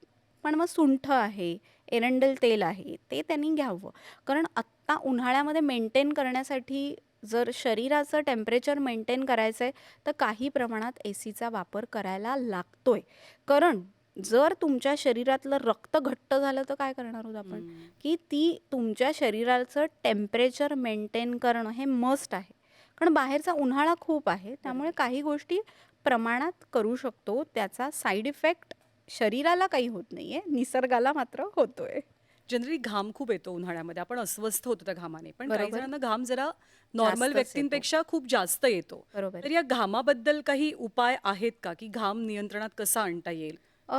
पण मग सुंठ आहे, एरंडेल तेल आहे, ते त्यांनी घ्यावं. कारण आत्ता उन्हाळ्यामध्ये मेंटेन करण्यासाठी जर शरीराचं टेम्परेचर मेंटेन करायचं आहे, तर काही प्रमाणात एसीचा वापर करायला लागतोय. कारण जर तुमच्या शरीरातलं रक्त घट्ट झालं, तर काय करणार आहोत आपण? हं. की ती तुमच्या शरीराचं टेम्परेचर मेंटेन करणं हे मस्ट आहे. कारण बाहेरचा उन्हाळा खूप आहे, त्यामुळे बरोबर. काही गोष्टी प्रमाणात करू शकतो. त्याचा साइड इफेक्ट शरीराला काही होत नाहीये, निसर्गाला मात्र होतोय. जनरली घाम खूप येतो उन्हाळ्यामध्ये. आपण अस्वस्थ होतो त्या घामाने. पण काही बरोबर? जणांना घाम जरा नॉर्मल जास्तच येतो. व्यक्तींपेक्षा खूप जास्त येतो. बरोबर. तर या घामाबद्दल काही उपाय आहेत का, की घाम नियंत्रणात कसा आणता येईल? अ,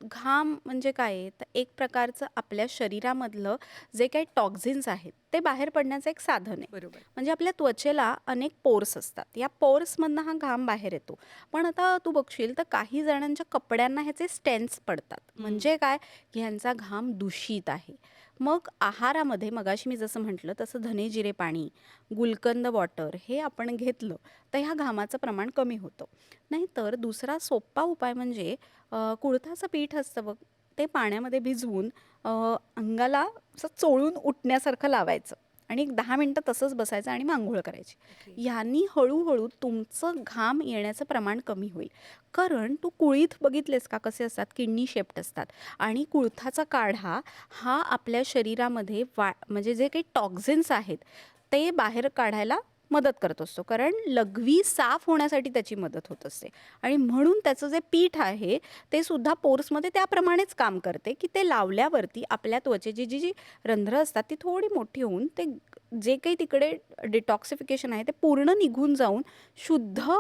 घाम म्हणजे काय आहे? तर एक प्रकारचं आपल्या शरीरामधलं जे काही टॉक्झिन्स आहेत, ते बाहेर पडण्याचं एक साधन आहे. बरोबर. म्हणजे आपल्या त्वचेला अनेक पोर्स असतात. या पोर्समधनं हा घाम बाहेर येतो. पण आता तू बघशील तर काही जणांच्या कपड्यांना ह्याचे स्टेन्स पडतात. हं. म्हणजे काय? की ह्यांचा घाम दूषित आहे. मग आहारामध्ये मगाशी मी जसं म्हटलं तसं धने जिरे पाणी, गुलकंद वॉटर हे आपण घेतलं, तर ह्या घामाचं प्रमाण कमी होतं. नाहीतर दुसरा सोप्पा उपाय म्हणजे कुळथाचं पीठ असतं बघ, ते पाण्यामध्ये भिजवून अंगाला असं चोळून उठण्यासारखं लावायचं आणि एक 10 मिनटं तसंच बसायचं आणि मग अंघोळ करायची. ह्यानी हळूहळू तुमचं घाम येण्याचं प्रमाण कमी होईल. कारण तू कुळीथ बघितलेस का कसे असतात, किडनी शेप्ड असतात. आणि कुळथाचा काढा हा आपल्या शरीरामध्ये म्हणजे जे काही टॉक्झिन्स आहेत ते बाहेर काढायला मदत करत असतो. कारण लघवी साफ होण्यासाठी त्याची मदत होत असते. आणि म्हणून त्याचं जे पीठ आहे ते सुद्धा पोर्समध्ये त्याप्रमाणेच काम करते, की ते लावल्यावरती आपल्या त्वचेची जी जी रंध्रं असतात ती थोडी मोठी होऊन ते जे काही तिकडे डिटॉक्सिफिकेशन आहे ते पूर्ण निघून जाऊन शुद्ध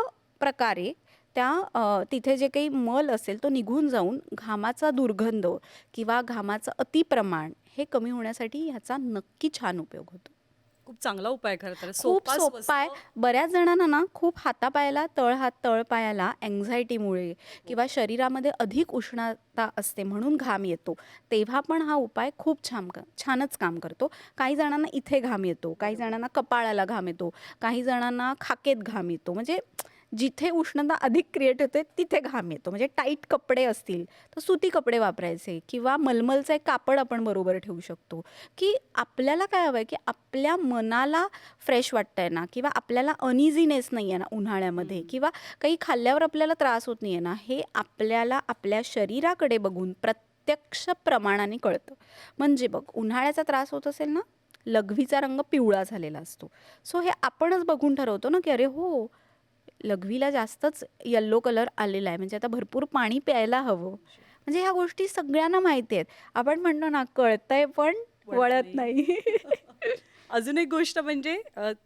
प्रकारे तिथे जे काही मल असेल तो निघून जाऊन घामाचा दुर्गंध किंवा घामाचं अतिप्रमाण हे कमी होण्यासाठी ह्याचा नक्की छान उपयोग होतो. खूप चांगला उपाय खरं तर. खूप सोपा, सोप्पा आहे. स्वस्त. बऱ्याच जणांना ना खूप हातापायाला तळहात तळपायाला अँक्झायटीमुळे किंवा शरीरामध्ये अधिक उष्णता असते म्हणून घाम येतो. तेव्हा पण हा उपाय खूप छानच काम करतो. काही जणांना इथे घाम येतो, काही जणांना कपाळाला घाम येतो, काही जणांना खाकेत घाम येतो. म्हणजे जिथे उष्णता अधिक क्रिएट होते तिथे घाम येतो. म्हणजे टाईट कपडे असतील तर सुती कपडे वापरायचे किंवा मलमलचं एक कापड आपण बरोबर ठेवू शकतो. की आपल्याला काय हवं आहे की आपल्या मनाला फ्रेश वाटतंय ना किंवा आपल्याला अनइझीनेस नाही आहे ना उन्हाळ्यामध्ये किंवा काही खाल्ल्यावर आपल्याला त्रास होत नाही आहे ना, हे आपल्याला आपल्या शरीराकडे बघून प्रत्यक्ष प्रमाणाने कळतं. म्हणजे बघ, उन्हाळ्याचा त्रास होत असेल ना, लघवीचा रंग पिवळा झालेला असतो. सो हे आपणच बघून ठरवतो ना की अरे हो, लघवीला जास्तच येल्लो कलर आलेला आहे, म्हणजे आता भरपूर पाणी प्यायला हवं. म्हणजे ह्या गोष्टी सगळ्यांना माहिती आहेत. आपण म्हणतो ना कळतंय पण वळत नाही. अजून एक गोष्ट म्हणजे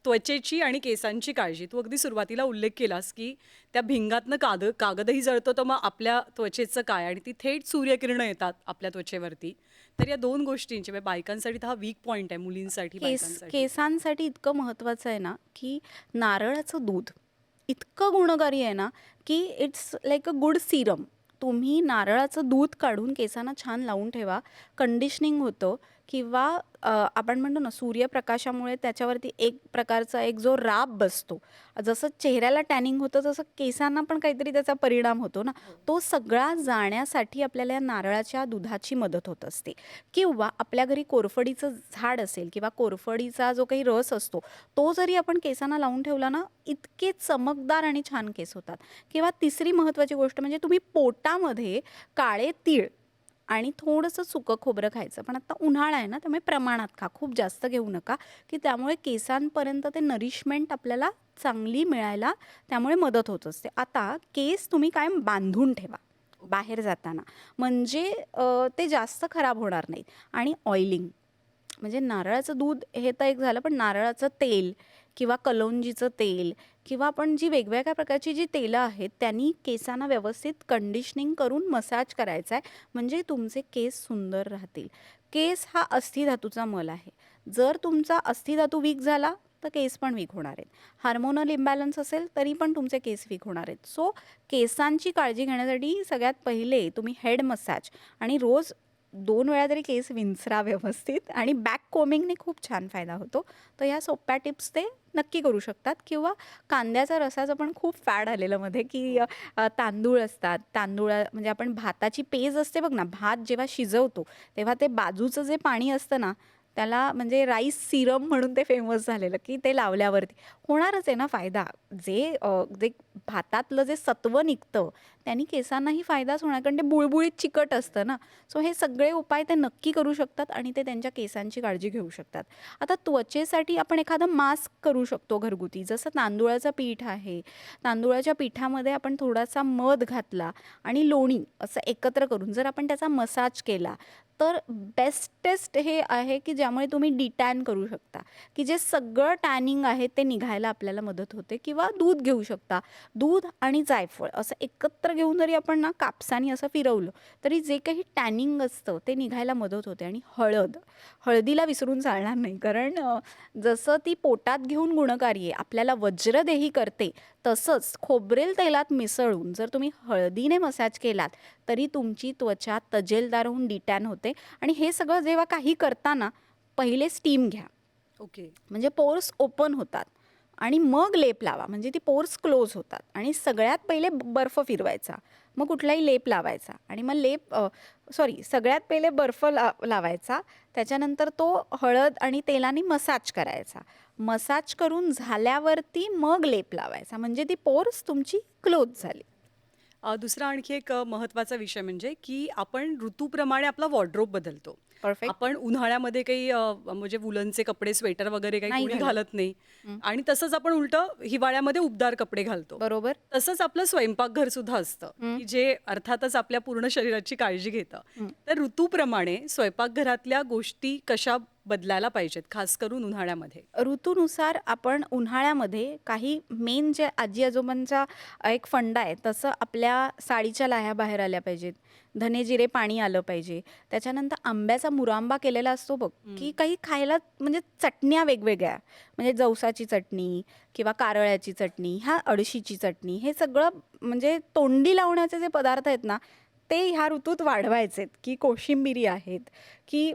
त्वचेची आणि केसांची काळजी. तू अगदी सुरुवातीला उल्लेख केलास, की त्या भिंगातनं कागदही जळतो, तर मग आपल्या त्वचेचं काय? आणि ती थेट सूर्यकिरणं येतात आपल्या त्वचेवरती. तर या 2 गोष्टींची म्हणजे बायकांसाठी तर हा वीक पॉइंट आहे, मुलींसाठी, बायकांसाठी. केसांसाठी इतकं महत्त्वाचं आहे ना की नारळाचं दूध इतकं गुणकारी आहे ना की it's like a good Serum. तुम्ही नारळाचं दूध काढून केसांना छान लावून ठेवा, कंडिशनिंग होतं. किंवा आपण म्हणतो ना सूर्यप्रकाशामुळे त्याच्यावरती एक प्रकारचा एक जो राब बसतो. जसं चेहऱ्याला टॅनिंग होतं तसं केसांना पण काहीतरी त्याचा परिणाम होतो ना, तो सगळा जाण्यासाठी आपल्याला या नारळाच्या दुधाची मदत होत असते. किंवा आपल्या घरी कोरफडीचं झाड असेल किंवा कोरफडीचा जो काही रस असतो तो जरी आपण केसांना लावून ठेवला ना, इतके चमकदार आणि छान केस होतात. किंवा तिसरी महत्त्वाची गोष्ट म्हणजे तुम्ही पोटामध्ये काळे तीळ आणि थोडंसं सुकं खोबरं खायचं. पण आता उन्हाळा आहे ना, त्यामुळे प्रमाणात खा, खूप जास्त घेऊ नका, की त्यामुळे केसांपर्यंत ते नरिशमेंट आपल्याला चांगली मिळायला त्यामुळे मदत होत असते. आता केस तुम्ही कायम बांधून ठेवा बाहेर जाताना, म्हणजे ते जास्त खराब होणार नाहीत. आणि ऑइलिंग म्हणजे नारळाचं दूध हे तर एक झालं, पण नारळाचं तेल किंवा कलोंजीचं तेल किंवा आपण जी वेगवेगळ्या प्रकारची जी तेलं आहेत त्यांनी केसांना व्यवस्थित कंडिशनिंग करून मसाज करायचा आहे, म्हणजे तुमचे केस सुंदर राहतील. केस हा अस्थिधातूचा मल आहे. जर तुमचा अस्थिधातू वीक झाला तर केस पण वीक होणार आहेत. हार्मोनल इम्बॅलन्स असेल तरी पण तुमचे केस वीक होणार आहेत. सो केसांची काळजी घेण्यासाठी सगळ्यात पहिले तुम्ही हेड मसाज आणि रोज 2 वेळा तरी केस विंचरा व्यवस्थित, आणि बॅक कोमिंगने खूप छान फायदा होतो. तर ह्या सोप्या टिप्स ते नक्की करू शकतात. किंवा कांद्याच्या रसाचं पण खूप फॅड आलेलं मध्ये की तांदूळ असतात, म्हणजे आपण भाताची पेज असते बघ ना, भात जेव्हा शिजवतो तेव्हा ते बाजूचं जे पाणी असतं ना, त्याला म्हणजे राईस सिरम म्हणून ते फेमस झालेलं, की ते लावल्यावरती होणारच आहे ना फायदा. जे भातातलं जे सत्व निघतं त्यांनी केसांनाही फायदाच होणार, कारण ते बुळबुळीत चिकट असतं ना. सो हे सगळे उपाय ते नक्की करू शकतात आणि ते त्यांच्या केसांची काळजी घेऊ शकतात. आता त्वचेसाठी आपण एखादं मास्क करू शकतो घरगुती, जसं तांदूळाचं पीठ आहे. तांदूळाच्या पिठामध्ये आपण थोडासा मध घातला आणि लोणी असं एकत्र करून जर आपण त्याचा मसाज केला तर बेस्टेस्ट हे आहे की ज्यामुळे तुम्ही डिटॅन करू शकता, की जे सगळं टॅनिंग आहे ते निघायला आपल्याला मदत होते. किंवा दूध घेऊ शकता, दूध आणि जायफळ असं एकत्र घेऊन जरी आपण ना कापसानी असं फिरवलं तरी जे काही टॅनिंग असतं ते निघायला मदत होते. आणि हळदीला विसरून चालणार नाही, कारण जसं ती पोटात घेऊन गुणकारी आहे, आपल्याला वज्रदेही करते, तसंच खोबरेल तेलात मिसळून जर तुम्ही हळदीने मसाज केलात तरी तुमची त्वचा तजेलदार होऊन डिटॅन होते. आणि हे सगळं जेव्हा काही करताना पहिले स्टीम घ्या, ओके. म्हणजे पोर्स ओपन होतात, आणि मग लेप लावा, म्हणजे ती पोर्स क्लोज होतात. आणि सगळ्यात पहिले बर्फ फिरवायचा, मग कुठलाही लेप लावायचा आणि मग सगळ्यात पहिले बर्फ लावायचा. त्याच्यानंतर तो हळद आणि तेलाने मसाज करायचा. मसाज करून झाल्यावरती मग लेप लावायचा, म्हणजे ती पोर्स तुमची क्लोज झाली. दुसरा आणखी एक महत्त्वाचा विषय म्हणजे की आपण ऋतूप्रमाणे आपला वॉर्डरोब बदलतो. परफेक्ट. आपण उन्हाळ्यामध्ये काही म्हणजे वुलनचे कपडे, स्वेटर वगैरे काही नाही कोणी घालत. घालत नाही आणि तसंच आपण उलटं हिवाळ्यामध्ये उबदार कपडे घालतो. बरोबर. तसंच आपलं स्वयंपाकघर सुद्धा असतं, की जे अर्थातच आपल्या पूर्ण शरीराची काळजी घेतं. तर ऋतूप्रमाणे स्वयंपाकघरातल्या गोष्टी कशा बदलायला पाहिजेत, खास करून उन्हाळ्यामध्ये? ऋतूनुसार आपण उन्हाळ्यामध्ये काही मेन जे आजी आजोबांचा एक फंडा आहे, तसं आपल्या साडीच्या लाह्या बाहेर आल्या पाहिजेत. धने जिरे पाणी आलं पाहिजे. त्याच्यानंतर आंब्याचा मुरांबा केलेला असतो बघ, की काही खायला म्हणजे चटण्या वेगवेगळ्या, म्हणजे जवसाची चटणी किंवा कारळ्याची चटणी, ह्या अळशीची चटणी, हे सगळं म्हणजे तोंडी लावण्याचे जे पदार्थ आहेत ना, ते ह्या ऋतूत वाढवायचेत. की कोशिंबिरी आहेत, की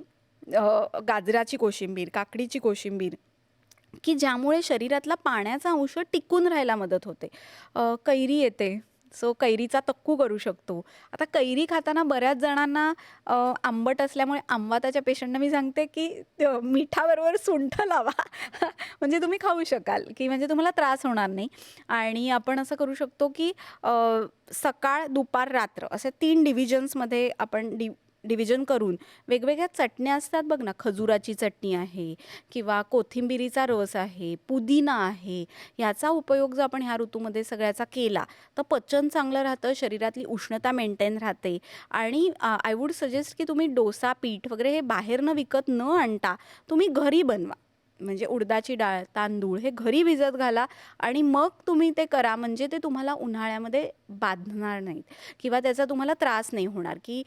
गाजराची कोशिंबीर, काकडीची कोशिंबीर, की ज्यामुळे शरीरातला पाण्याचा अंश टिकून राहायला मदत होते. कैरी येते, सो कैरीचा तक्कू करू शकतो. आता कैरी खाताना बऱ्याच जणांना आंबट असल्यामुळे आंबाताच्या पेशंटना मी सांगते, की मिठाबरोबर सुंठ लावा. म्हणजे तुम्ही खाऊ शकाल, की म्हणजे तुम्हाला त्रास होणार नाही. आणि आपण असं करू शकतो, की सकाळ, दुपार, रात्र असे 3 डिव्हिजन्समध्ये आपण डिव्हिजन करून वेगवेगळ्या चटण्या असतात बघ ना, खजुराची चटणी आहे किंवा कोथिंबिरीचा रस आहे, पुदिना आहे. याचा उपयोग जर आपण ह्या ऋतूमध्ये सगळ्याचा केला तर पचन चांगलं राहतं, शरीरातली उष्णता मेंटेन राहते. आणि आय वूड सजेस्ट की तुम्ही डोसा पीठ वगैरे हे बाहेरनं विकत न आणता तुम्ही घरी बनवा. म्हणजे उडदाची डाळ, तांदूळ हे घरी भिजत घाला आणि मग तुम्ही ते करा, म्हणजे ते तुम्हाला उन्हाळ्यामध्ये बाधणार नाहीत किंवा त्याचा तुम्हाला त्रास नाही होणार. की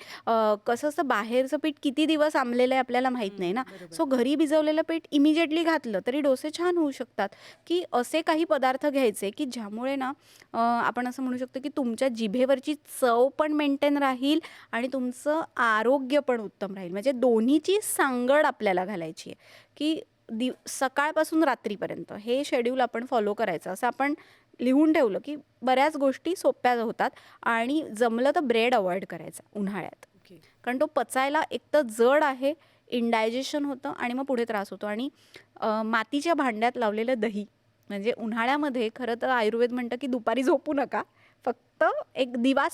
कसं असतं, बाहेरचं पीठ किती दिवस आंबलेलं आहे आपल्याला माहीत नाही ना. बरोबर. सो घरी भिजवलेलं पीठ इमिजिएटली घातलं तरी डोसे छान होऊ शकतात. की असे काही पदार्थ घ्यायचे की ज्यामुळे ना आपण असं म्हणू शकतो की तुमच्या जिभेवरची चव पण मेंटेन राहील आणि तुमचं आरोग्य पण उत्तम राहील. म्हणजे दोन्हीची सांगड आपल्याला घालायची आहे. की सकाळपासून रात्रीपर्यंत हे शेड्यूल आपण फॉलो करायचं, असं आपण लिहून ठेवलं की बऱ्याच गोष्टी सोप्या होतात. आणि जमलं तर ब्रेड अवॉइड करायचा उन्हाळ्यात, ओके. कारण तो पचायला एक तर जड आहे, इनडायजेशन होतं आणि मग पुढे त्रास होतो. आणि मातीच्या भांड्यात लावलेलं दही, म्हणजे उन्हाळ्यामध्ये खरं तर आयुर्वेद म्हणतं की दुपारी झोपू नका, फक्त एक दिवा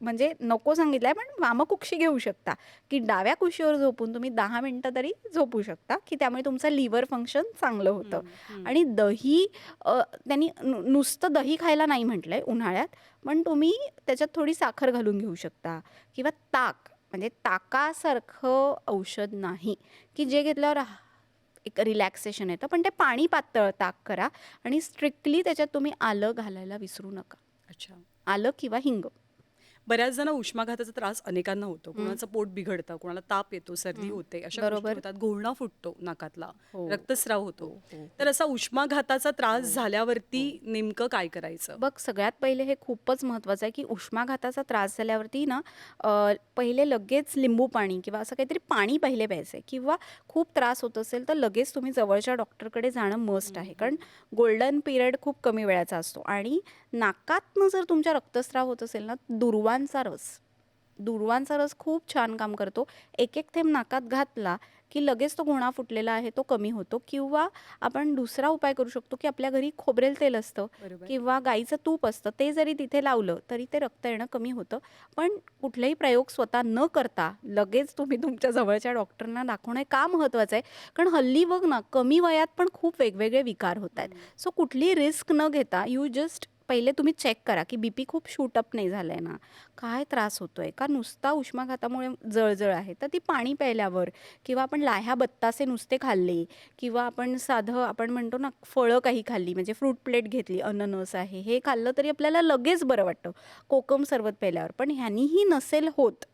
म्हणजे नको सांगितलं आहे, पण वामकुक्षी घेऊ शकता, की डाव्या कुशीवर झोपून तुम्ही 10 मिनटं तरी झोपू शकता, की त्यामुळे तुमचं लिव्हर फंक्शन चांगलं होतं. आणि दही त्यांनी नुसतं दही खायला नाही म्हटलं आहे उन्हाळ्यात, पण तुम्ही त्याच्यात थोडी साखर घालून घेऊ शकता किंवा ताक, म्हणजे ताकासारखं औषध नाही की जे घेतल्यावर एक रिलॅक्सेशन येतं, पण ते पाणी पातळ ताक करा आणि स्ट्रिक्टली त्याच्यात तुम्ही आलं घालायला विसरू नका. अच्छा. आलं किंवा हिंग. बऱ्याच जण उष्माघाताचा त्रास अनेकांना होतो. कोणाचं पोट बिघडतं, कोणाला ताप येतो, सर्दी होते, अशा गोष्टी बरोबर. होतात. घोळणा फुटतो नाकातला, हो. रक्तस्राव होतो. हो. तर असा उष्माघाताचा त्रास झाल्यावरती नेमकं काय करायचं? बघ, सगळ्यात पहिले हे खूपच महत्त्वाचं आहे की उष्माघाताचा त्रास झाल्यावरती ना पहिले लगेच लिंबू पाणी किंवा असं काहीतरी पाणी पहिले प्यायचं आहे. किंवा खूप त्रास होत असेल तर लगेच तुम्ही जवळच्या डॉक्टरकडे जाणं मस्ट आहे, कारण गोल्डन पिरियड खूप कमी वेळाचा असतो. आणि नाकातनं जर तुमच्या रक्तस्राव होत असेल ना, दुर्वांचा रस खूप छान काम करतो. एक एक थेंब नाकात घातला की लगेच तो घोणा फुटलेला आहे तो कमी होतो. किंवा आपण दुसरा उपाय करू शकतो की आपल्या घरी खोबरेल तेल असतं बरोबर. किंवा गाईचं तूप असतं, ते जरी तिथे लावलं तरी ते रक्त येणं कमी होतं. पण कुठलेही प्रयोग स्वतः न करता लगेच तुम्ही तुमच्या जवळच्या डॉक्टरना दाखवणं हे का महत्त्वाचं आहे, कारण हल्ली बघ ना, कमी वयात पण खूप वेगवेगळे विकार होत आहेत. सो कुठली रिस्क न घेता यू जस्ट पहिले तुम्ही चेक करा की बीपी खूप शूटअप नाही झालं आहे ना, काय त्रास होतो आहे का, नुसता उष्माघातामुळे जळजळ आहे, तर ती पाणी प्यायल्यावर किंवा आपण लाह्या बत्तासे नुसते खाल्ले किंवा आपण साधं आपण म्हणतो ना फळं काही खाल्ली, म्हणजे फ्रूट प्लेट घेतली, अननस आहे हे खाल्लं तरी आपल्याला लगेच बरं वाटतं कोकम सरबत प्यायल्यावर. पण ह्यानीही नसेल होत,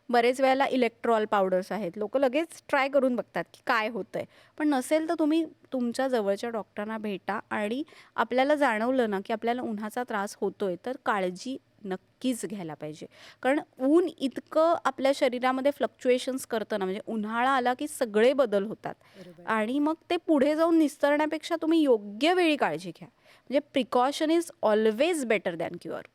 बरेच वेळेला इलेक्ट्रॉल पावडर्स आहेत, लोक लगेच ट्राय करून बघतात की काय होतं आहे, पण नसेल तर तुम्ही तुमच्या जवळच्या डॉक्टरांना भेटा. आणि आपल्याला जाणवलं ना की आपल्याला उन्हाचा त्रास होतोय तर काळजी नक्कीच घ्यायला पाहिजे, कारण ऊन इतकं आपल्या शरीरामध्ये फ्लक्च्युएशन्स करतं ना, म्हणजे उन्हाळा आला की सगळे बदल होतात. बरोबर. आणि मग ते पुढे जाऊन निस्तरण्यापेक्षा तुम्ही योग्य वेळी काळजी घ्या, म्हणजे precaution is always better than cure.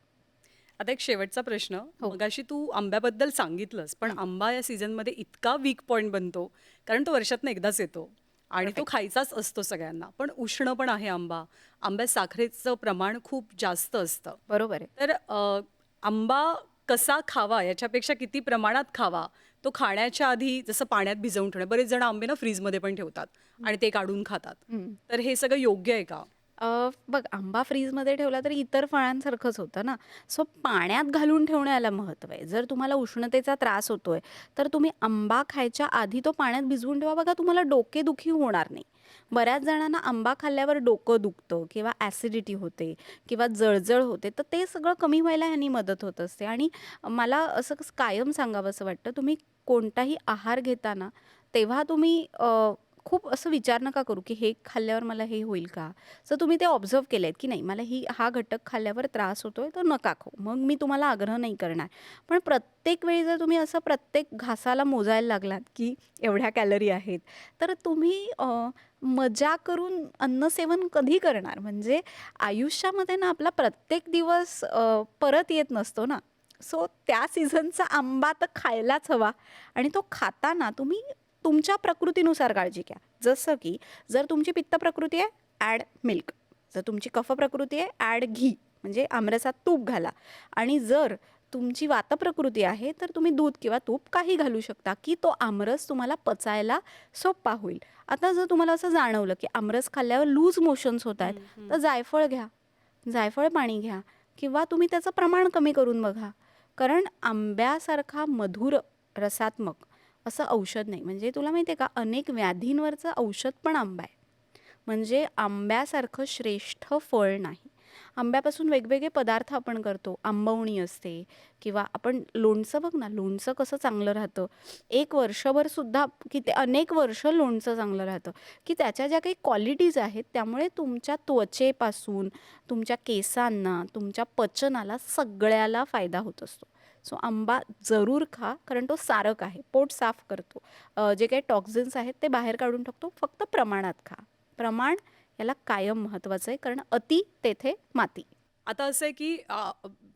आता एक शेवटचा प्रश्न. हो. मगाशी तू आंब्याबद्दल सांगितलंस, पण आंबा या सीझनमध्ये इतका वीक पॉइंट बनतो, कारण तो वर्षातनं एकदाच येतो आणि तो परफेक्ट. खायचाच असतो सगळ्यांना. पण उष्ण पण आहे आंबा. आंब्यात साखरेचं प्रमाण खूप जास्त असतं. बरोबर आहे. तर आंबा कसा खावा याच्यापेक्षा किती प्रमाणात खावा, तो खाण्याच्या आधी जसं पाण्यात भिजवून ठेवणं. बरेच जण आंबे ना फ्रीजमध्ये पण ठेवतात आणि ते काढून खातात. हं. तर हे सगळं योग्य आहे का? बघ आंबा फ्रीजमध्ये ठेवला तरी इतर फळांसारखंच होतं ना. सो पाण्यात घालून ठेवण्याला महत्त्व आहे. जर तुम्हाला उष्णतेचा त्रास होतोय, तर तुम्ही आंबा खायच्या आधी तो पाण्यात भिजवून ठेवा. बघा तुम्हाला डोकेदुखी होणार नाही. बऱ्याच जणांना आंबा खाल्ल्यावर डोकं दुखतं किंवा ॲसिडिटी होते किंवा जळजळ होते, तर ते सगळं कमी व्हायला ह्यानी मदत होत असते. आणि मला असं कायम सांगावंसं वाटतं, तुम्ही कोणताही आहार घेताना तेव्हा तुम्ही खूप असं विचार नका करू, की हे खाल्ल्यावर मला हे होईल का? जर तुम्ही ते ऑब्झर्व्ह केलेत, की नाही मला हा घटक खाल्ल्यावर त्रास होतोय, तर नका खाऊ. मग मी तुम्हाला आग्रह नाही करणार. पण प्रत्येक वेळी जर तुम्ही असं प्रत्येक घासाला मोजायला लागलात, की एवढ्या कॅलरी आहेत, तर तुम्ही मजा करून अन्नसेवन कधी करणार? म्हणजे आयुष्यामध्ये ना आपला प्रत्येक दिवस परत येत नसतो ना. सो त्या सीझनचा आंबा तर खायलाच हवा आणि तो खाताना तुम्ही तुमच्या प्रकृतीनुसार काळजी घ्या. जसं की जर तुमची पित्त प्रकृती आहे, ॲड मिल्क. जर तुमची कफ प्रकृती आहे, ॲड घी. म्हणजे आमरसात तूप घाला. आणि जर तुमची वात प्रकृती आहे, तर तुम्ही दूध किंवा तूप काही घालू शकता, की तो आमरस तुम्हाला पचायला सोपा होईल. आता जर तुम्हाला असं जाणवलं, की आमरस खाल्ल्यावर लूज मोशन्स होत आहेत, तर जायफळ घ्या. जायफळ पाणी घ्या किंवा तुम्ही त्याचं प्रमाण कमी करून बघा. कारण आंब्यासारखा मधुर, रसात्मक असं औषध नाही. म्हणजे तुला माहिती आहे का, अनेक व्याधींवरचं औषध पण आंबा आहे. म्हणजे आंब्यासारखं श्रेष्ठ फळ नाही. आंब्यापासून वेगवेगळे पदार्थ आपण करतो. आंबवणी असते किंवा आपण लोणचं बघ ना, लोणचं कसं चांगलं राहतं. एक वर्षभर सुद्धा किती अनेक वर्ष लोणचं चांगलं राहतं, की त्याच्या ज्या काही क्वालिटीज आहेत त्यामुळे तुमच्या त्वचेपासून, तुमच्या केसांना, तुमच्या पचनाला सगळ्याला फायदा होत असतो. सो आंबा जरूर खा, कारण तो सारक आहे, पोट साफ करतो. जे काही टॉक्झिन्स आहेत ते बाहेर काढून टाकतो. फक्त प्रमाणात खा. प्रमाण याला कायम महत्त्वाचं आहे, कारण अति तेथे माती. आता असं आहे की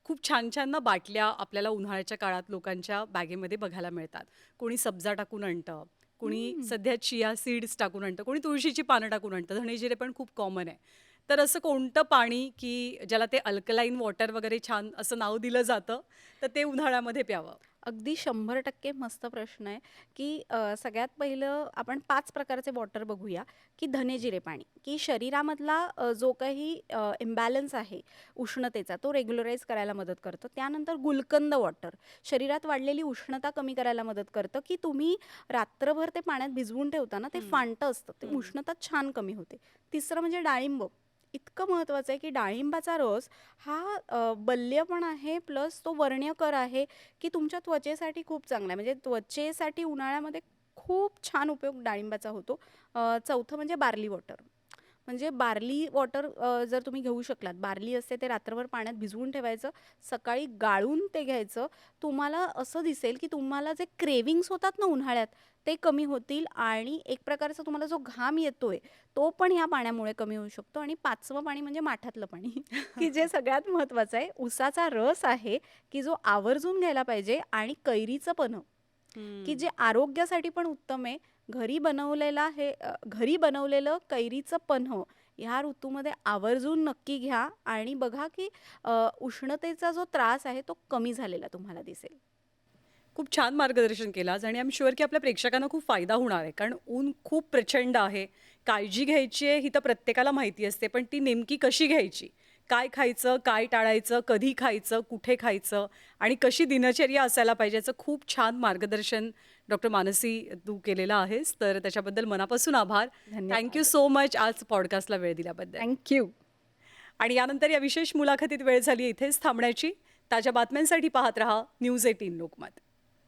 खूप छान छान ना बाटल्या आपल्याला उन्हाळ्याच्या काळात लोकांच्या बॅगेमध्ये बघायला मिळतात. कोणी सब्जा टाकून आणतं, कोणी सध्या चिया सीड्स टाकून आणतं, कोणी तुळशीची पानं टाकून आणतं, धणेजिरे पण खूप कॉमन आहे. तर असं कोणतं पाणी की ज्याला ते अल्कलाईन वॉटर वगैरे छान असं नाव दिलं जातं, तर ते उन्हाळ्यामध्ये प्यावं? अगदी 100% मस्त प्रश्न आहे, की सगळ्यात पहिलं आपण 5 प्रकारचे वॉटर बघूया, की धनेजिरे पाणी, की शरीरामधला जो काही इम्बॅलन्स आहे उष्णतेचा, तो रेग्युलराईज करायला मदत करतं. त्यानंतर गुलकंद वॉटर, शरीरात वाढलेली उष्णता कमी करायला मदत करतं, की तुम्ही रात्रभर ते पाण्यात भिजवून ठेवता ना, ते फांटं असतं, ते उष्णता छान कमी होते. तिसरं म्हणजे डाळिंब. इतकं महत्त्वाचं आहे, की डाळिंबाचा रस हा बल्य पण आहे, प्लस तो वर्ण्यकर आहे, की तुमच्या त्वचेसाठी खूप चांगला आहे. म्हणजे त्वचेसाठी उन्हाळ्यामध्ये खूप छान उपयोग डाळिंबाचा होतो. चौथं म्हणजे बार्ली वॉटर. म्हणजे बार्ली वॉटर जर तुम्ही घेऊ शकलात, बार्ली असते ते रात्रभर पाण्यात भिजवून ठेवायचं, सकाळी गाळून ते घ्यायचं. तुम्हाला असं दिसेल, की तुम्हाला जे क्रेविंग्स होतात ना उन्हाळ्यात, ते कमी होतील आणि एक प्रकारचा तुम्हाला जो घाम येतोय, तो पण ह्या पाण्यामुळे कमी होऊ शकतो. आणि 5वं पाणी म्हणजे माठातलं पाणी, की जे सगळ्यात महत्त्वाचं आहे. उसाचा रस आहे, की जो आवर्जून घ्यायला पाहिजे आणि कैरीचं पन्हं, की जे आरोग्यासाठी पण उत्तम आहे. घरी बनवलेलं कैरीचं पन्हं ह्या ऋतूमध्ये आवर्जून नक्की घ्या आणि बघा, की उष्णतेचा जो त्रास आहे तो कमी झालेला तुम्हाला दिसेल. खूप छान मार्गदर्शन केलं आज आणि आय एम शुअर की आपल्या प्रेक्षकांना खूप फायदा होणार आहे. कारण ऊन खूप प्रचंड आहे. काळजी घ्यायची आहे ही तर प्रत्येकाला माहिती असते, पण ती नेमकी कशी घ्यायची? काय खायचं, काय टाळायचं, कधी खायचं, कुठे खायचं आणि कशी दिनचर्या असायला पाहिजे याचं खूप छान मार्गदर्शन डॉक्टर मानसी तू केलेलं आहेस. तर त्याच्याबद्दल मनापासून आभार. थँक धन्यवाद. सो मच आज पॉडकास्टला वेळ दिल्याबद्दल. थँक्यू. आणि यानंतर या विशेष मुलाखतीत वेळ झाली इथेच थांबण्याची. ताज्या बातम्यांसाठी पाहत रहा न्यूज 18 लोकमत.